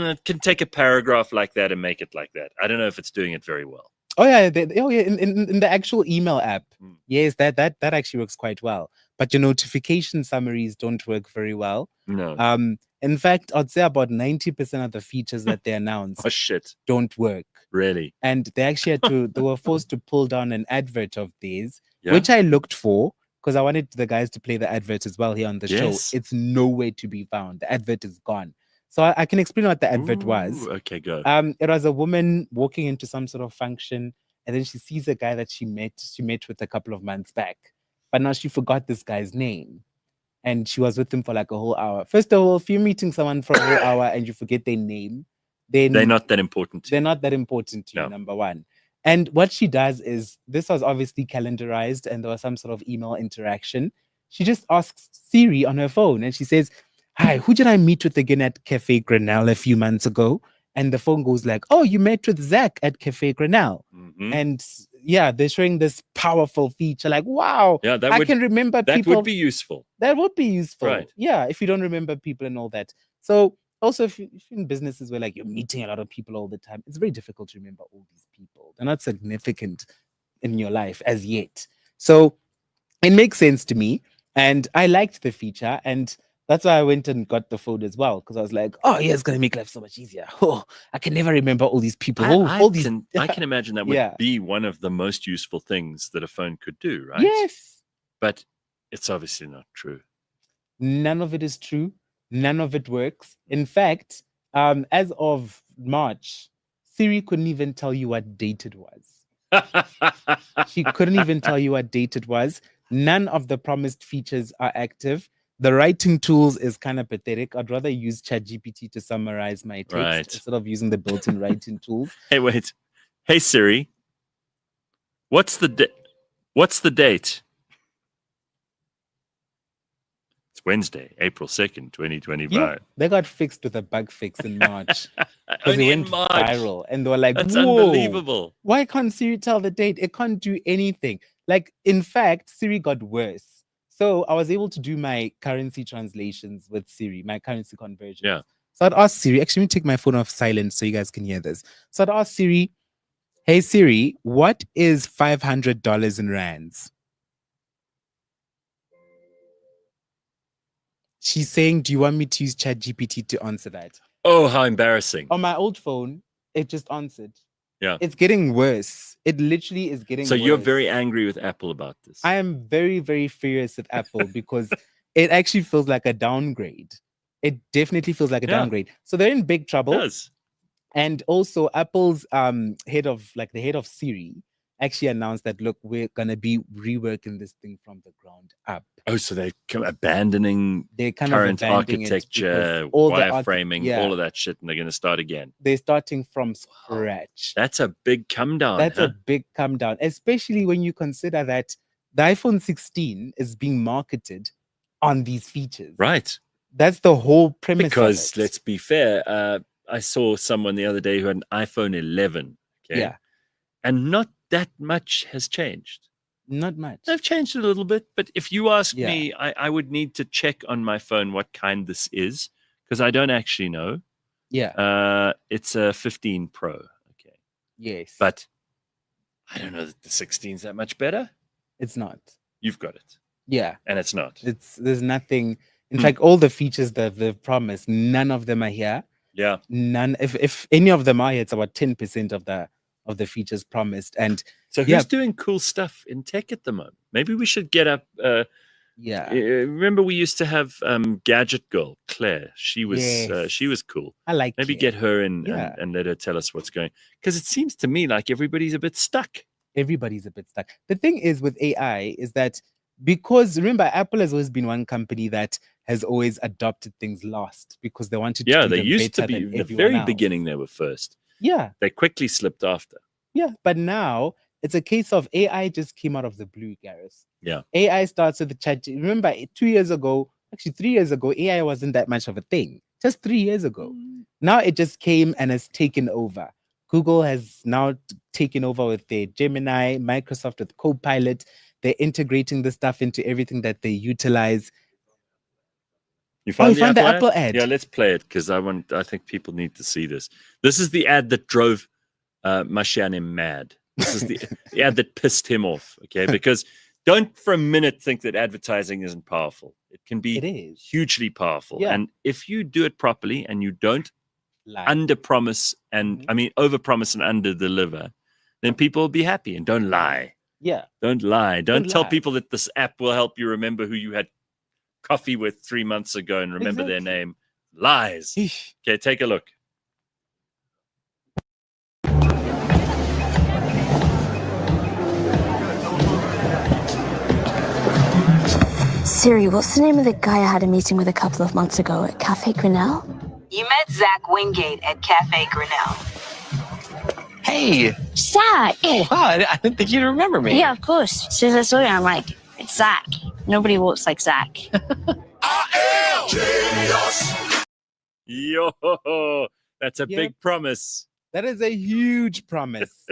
It can take a paragraph like that and make it like that. I don't know if it's doing it very well. Oh yeah, in the actual email app, yes, that actually works quite well. But your notification summaries don't work very well. No. In fact, I'd say about 90% of the features that they announced don't work. Really? And they actually they were forced to pull down an advert of theirs, which I looked for because I wanted the guys to play the advert as well here on the show. It's nowhere to be found. The advert is gone. So I can explain what the advert was. Okay, go. It was a woman walking into some sort of function, and then she sees a guy that she met with a couple of months back. But now she forgot this guy's name. And she was with him for like a whole hour. First of all, if you're meeting someone for a whole hour and you forget their name, then they're not that important to you. They're not that important to you, number one. And what she does is, this was obviously calendarized and there was some sort of email interaction. She just asks Siri on her phone and she says, "Hi, who did I meet with again at Cafe Grenelle a few months ago?" And the phone goes like, "Oh, you met with Zach at Cafe Grenelle." And they're showing this powerful feature. Like, wow, Yeah, I can remember that people. would be useful. That would be useful. Right. Yeah, if you don't remember people and all that. So also, if you're in businesses where like you're meeting a lot of people all the time, it's very difficult to remember all these people. They're not significant in your life as yet. So it makes sense to me. And I liked the feature. And that's why I went and got the phone as well. Because I was like, oh, yeah, it's going to make life so much easier. Oh, I can never remember all these people. I can imagine that would be one of the most useful things that a phone could do, right? Yes. But it's obviously not true. None of it is true. None of it works. In fact, as of March, Siri couldn't even tell you what date it was. She couldn't even tell you what date it was. None of the promised features are active. The writing tools is kind of pathetic. I'd rather use ChatGPT to summarize my text instead of using the built-in writing tools. Hey, wait. Hey, Siri. What's the date? It's Wednesday, April 2nd, 2025. Yeah, they got fixed with a bug fix in March. Only it in went March. viral. And they were like, That's whoa, unbelievable. Why can't Siri tell the date? It can't do anything. Like, in fact, Siri got worse. So I was able to do my currency translations with Siri, my currency conversions. Yeah. So I'd ask Siri, actually, let me take my phone off silent so you guys can hear this. So I'd ask Siri, hey, Siri, what is $500 in rands? She's saying, do you want me to use ChatGPT to answer that? Oh, how embarrassing. On my old phone, it just answered. Yeah. It's getting worse. It literally is getting worse. So you're very angry with Apple about this. I am very, very furious with Apple because it actually feels like a downgrade. It definitely feels like a downgrade. So they're in big trouble. It does. And also Apple's head of Siri actually announced that, look, we're going to be reworking this thing from the ground up. Oh, so they're abandoning current architecture, wireframing, all of that shit, and they're going to start again. They're starting from scratch. That's a big come down. That's a big come down, especially when you consider that the iPhone 16 is being marketed on these features. Right. That's the whole premise. Because let's be fair, I saw someone the other day who had an iPhone 11. Okay? Yeah. And not that much has changed. Not much. They've changed it a little bit, but if you ask me, I would need to check on my phone what kind this is, because I don't actually know. Yeah. It's a 15 Pro. Okay. Yes. But I don't know that the 16 is that much better. It's not. You've got it. Yeah. And it's not. There's nothing. In fact, all the features that they've promised, none of them are here. Yeah. None. If any of them are here, it's about 10% of the features promised. And so who's doing cool stuff in tech at the moment? Maybe we should get up. Remember we used to have Gadget Girl Claire. She was cool. I like. Maybe get her in and let her tell us what's going. Because it seems to me like everybody's a bit stuck. Everybody's a bit stuck. The thing is with AI is that because remember Apple has always been one company that has always adopted things last because they wanted to. Yeah, they used to be in the very beginning. They were first. Yeah. They quickly slipped after. Yeah, but now it's a case of AI just came out of the blue, Gareth. Yeah. AI starts with the chat. Remember, 3 years ago, AI wasn't that much of a thing. Just 3 years ago. Now it just came and has taken over. Google has now taken over with their Gemini, Microsoft with Copilot. They're integrating the stuff into everything that they utilize. You found the Apple ad? Yeah, let's play it because I think people need to see this. This is the ad that drove Mashiane mad. This is the ad that pissed him off. Okay, because don't for a minute think that advertising isn't powerful. It can be hugely powerful. Yeah. And if you do it properly and you don't under promise and over promise and under deliver, then people will be happy. And don't lie. Yeah. Don't lie. Don't tell people that this app will help you remember who you had coffee with 3 months ago and remember their name. Lies. Okay, take a look. Siri, what's the name of the guy I had a meeting with a couple of months ago at Cafe Grinnell? You met Zach Wingate at Cafe Grinnell. Hey! Zach! Oh, wow, I didn't think you'd remember me. Yeah, of course. As soon as I saw you, I'm like, it's Zach. Nobody walks like Zach. I am genius! Yo, that's a big promise. That is a huge promise.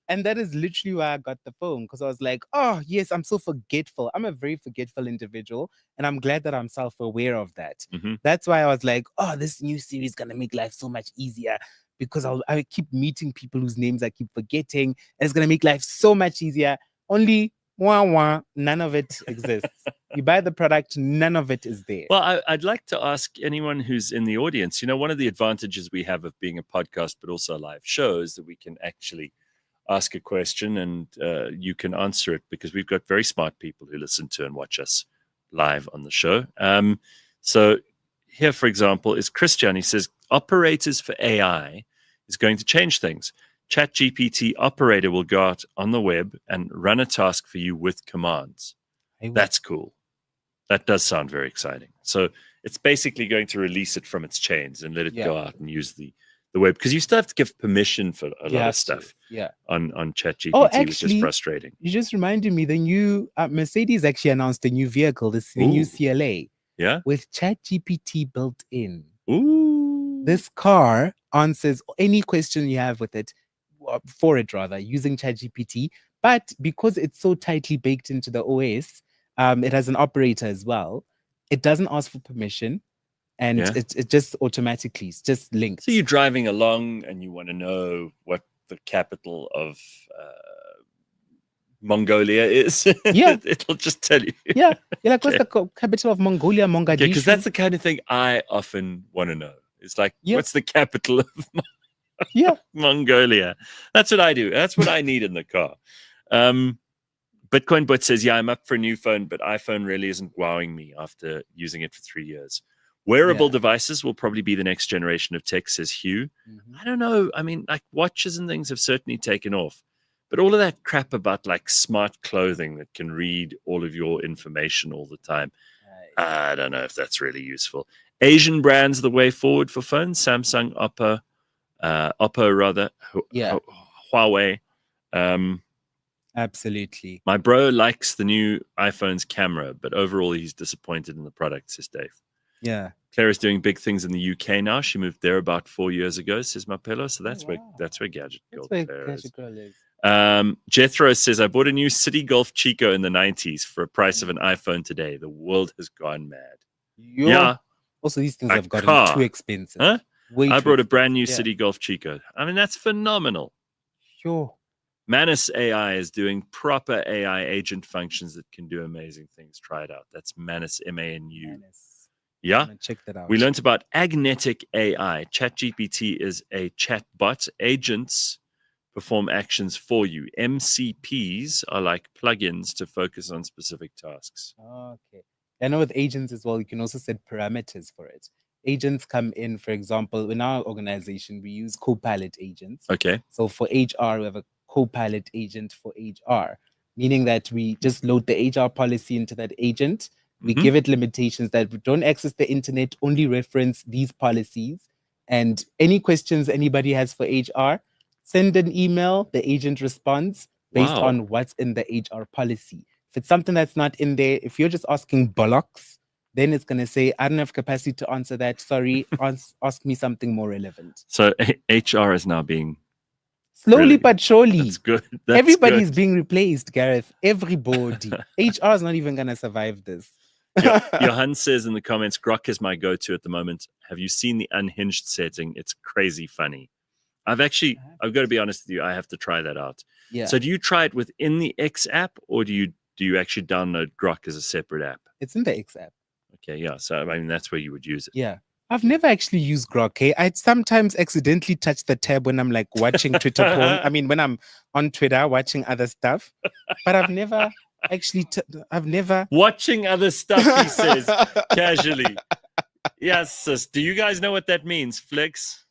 And that is literally why I got the phone, because I was like, oh, yes, I'm so forgetful. I'm a very forgetful individual, and I'm glad that I'm self-aware of that. That's why I was like, oh, this new series is going to make life so much easier, because I keep meeting people whose names I keep forgetting, and it's going to make life so much easier. Only none of it exists. You buy the product, none of it is there. Well, I'd like to ask anyone who's in the audience, one of the advantages we have of being a podcast, but also a live show, is that we can actually ask a question and you can answer it, because we've got very smart people who listen to and watch us live on the show. So here, for example, is Christian. He says, operators for AI is going to change things. ChatGPT operator will go out on the web and run a task for you with commands. That's cool. That does sound very exciting. So it's basically going to release it from its chains and let it go out and use the web, because you still have to give permission for a lot of stuff on ChatGPT, which is frustrating. You just reminded me, the new Mercedes actually announced a new vehicle, the new CLA, with ChatGPT built in. Ooh. This car answers any question you have with it, using ChatGPT. But because it's so tightly baked into the OS, it has an operator as well. It doesn't ask for permission, and it just automatically, it's just linked. So you're driving along and you want to know what the capital of Mongolia is. It'll just tell you. You're like, what's the capital of Mongolia? Mogadishu? Because that's the kind of thing I often want to know. It's like, what's the capital of Mongolia? That's what I do. That's what I need in the car. Bitcoin Bot says, I'm up for a new phone, but iPhone really isn't wowing me after using it for 3 years. Wearable devices will probably be the next generation of tech, says Hugh. I don't know. I mean, like, watches and things have certainly taken off. But all of that crap about like smart clothing that can read all of your information all the time, I don't know if that's really useful. Asian brands the way forward for phones. Samsung, Oppo rather, Huawei. Absolutely. My bro likes the new iPhone's camera, but overall he's disappointed in the product, says Dave. Yeah. Claire is doing big things in the UK now. She moved there about 4 years ago, says Mapello. So that's where Gadget Girl Claire is. Jethro says, I bought a new City Golf Chico in the 90s for a price of an iPhone today. The world has gone mad. Yeah. Also, these things have gotten too expensive. Huh? I brought a brand new City Golf Chico. I mean, that's phenomenal. Sure. Manus AI is doing proper AI agent functions that can do amazing things. Try it out. That's Manus, M-A-N-U. Manus. Yeah. Check that out. We learned about agnetic AI. ChatGPT is a chatbot. Agents perform actions for you. MCPs are like plugins to focus on specific tasks. Okay. I know with agents as well, you can also set parameters for it. Agents come in, for example, in our organization, we use Copilot agents. Okay. So for HR, we have a Copilot agent for HR, meaning that we just load the HR policy into that agent. We give it limitations that we don't access the internet, only reference these policies. And any questions anybody has for HR, send an email, the agent responds based on what's in the HR policy. If it's something that's not in there, if you're just asking bollocks, then it's going to say, I don't have capacity to answer that. Sorry, ask me something more relevant. So HR is now being... Slowly but surely. That's good. Everybody's being replaced, Gareth. Everybody. HR is not even going to survive this. Johan says in the comments, Grok is my go-to at the moment. Have you seen the unhinged setting? It's crazy funny. I've got to be honest with you. I have to try that out. Yeah. So do you try it within the X app, or do you actually download Grok as a separate app? It's in the X app. Okay, yeah. So I mean, that's where you would use it. Yeah. I've never actually used Grok. I sometimes accidentally touch the tab when I'm like watching Twitter porn. I mean, when I'm on Twitter watching other stuff, but I've never actually, watching other stuff, he says casually. Yes, sis. Do you guys know what that means, Flex?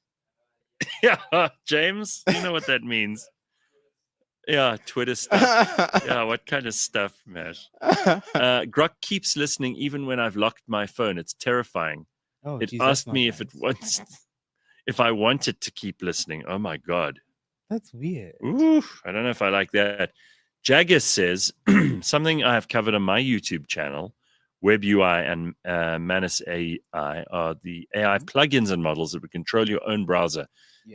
Yeah, James, do you know what that means? Yeah, Twitter stuff. Yeah, what kind of stuff, Mash? Grok keeps listening even when I've locked my phone. It's terrifying. Oh, it asked me if I wanted to keep listening. Oh my God. That's weird. Oof, I don't know if I like that. Jagger says something I have covered on my YouTube channel, Web UI and Manus AI are the AI plugins and models that would control your own browser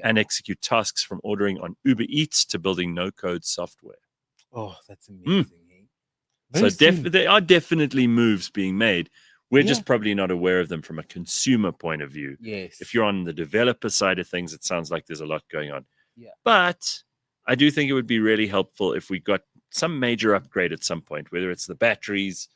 and execute tasks from ordering on Uber Eats to building no-code software. Oh, that's amazing. So there are definitely moves being made. We're just probably not aware of them from a consumer point of view. Yes. If you're on the developer side of things, it sounds like there's a lot going on. Yeah. But I do think it would be really helpful if we got some major upgrade at some point, whether it's the batteries,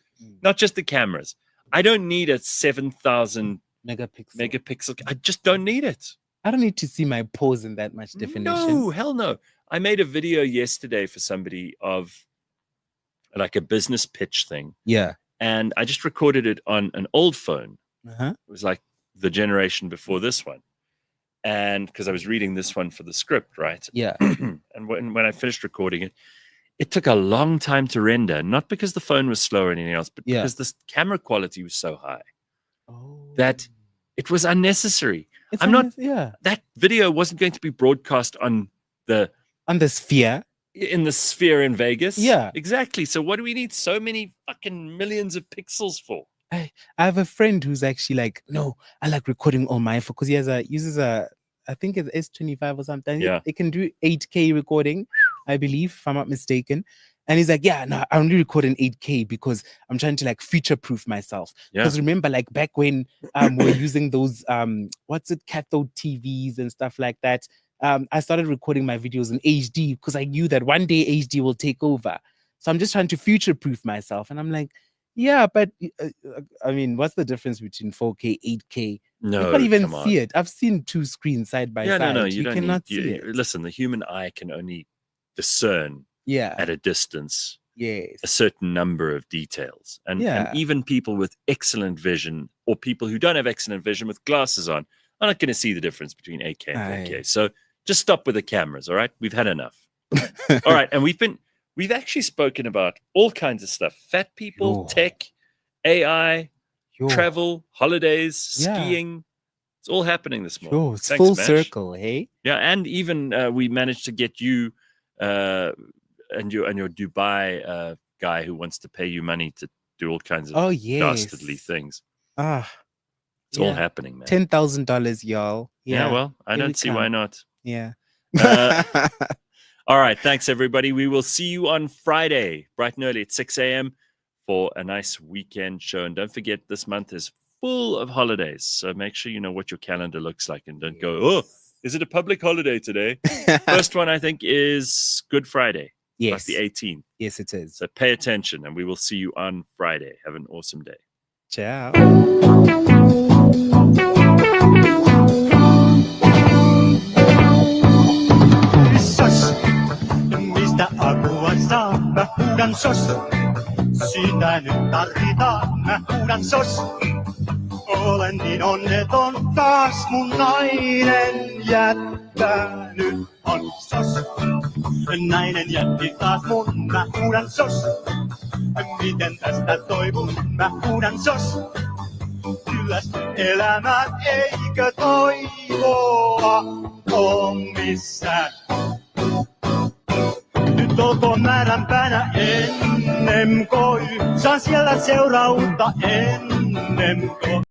not just the cameras. I don't need a 7,000 megapixel. I just don't need it. I don't need to see my pores in that much definition. No, hell no. I made a video yesterday for somebody of like a business pitch thing. Yeah. And I just recorded it on an old phone. Uh-huh. It was like the generation before this one. And because I was reading this one for the script, right? Yeah. And when I finished recording it, it took a long time to render, not because the phone was slow or anything else, but because the camera quality was so high that it was unnecessary. That video wasn't going to be broadcast on the sphere. In the sphere in Vegas. Yeah. Exactly. So what do we need so many fucking millions of pixels for? I have a friend who's actually like, no, I like recording on my phone because he uses a, I think it's S25 or something. Yeah. It can do 8K recording, I believe, if I'm not mistaken. And he's like, yeah, no, I only record in 8K because I'm trying to like future-proof myself. Because remember, like back when we're using those, cathode TVs and stuff like that, I started recording my videos in HD because I knew that one day HD will take over. So I'm just trying to future-proof myself. And I'm like, yeah, but I mean, what's the difference between 4K, 8K? No, you can't even see it. I've seen two screens side by side. No, you cannot see it. Listen, the human eye can only discern at a distance a certain number of details. And even people with excellent vision or people who don't have excellent vision with glasses on are not going to see the difference between 8K and 4K. So just stop with the cameras, all right? We've had enough. All right, and we've actually spoken about all kinds of stuff. Fat people, tech, AI, travel, holidays, skiing. It's all happening this morning. It's full circle, hey? Yeah, and even we managed to get you and your Dubai guy who wants to pay you money to do all kinds of dastardly things. It's all happening, man. $10,000, y'all. Yeah, well, I don't see why not. Yeah. All right. Thanks, everybody. We will see you on Friday, bright and early at 6 a.m. for a nice weekend show. And don't forget, this month is full of holidays. So make sure you know what your calendar looks like and don't go, oh, is it a public holiday today? First one, I think, is Good Friday. Yes. Like the 18th. Yes, it is. So pay attention and we will see you on Friday. Have an awesome day. Ciao. Mistä apua saa? Mä huudan sos. Sitä nyt tarvitaan. Mä huudan sos. Olen niin onneton taas mun nainen jättänyt on sos. Nainen jätti taas mun. Mä huudan sos. Miten tästä toivun? Mä huudan sos. Kyllästy elämään eikö toivoa on missään. Nyt olkoon määränpäänä ennem koi. Saan siellä seurautta ennem koi.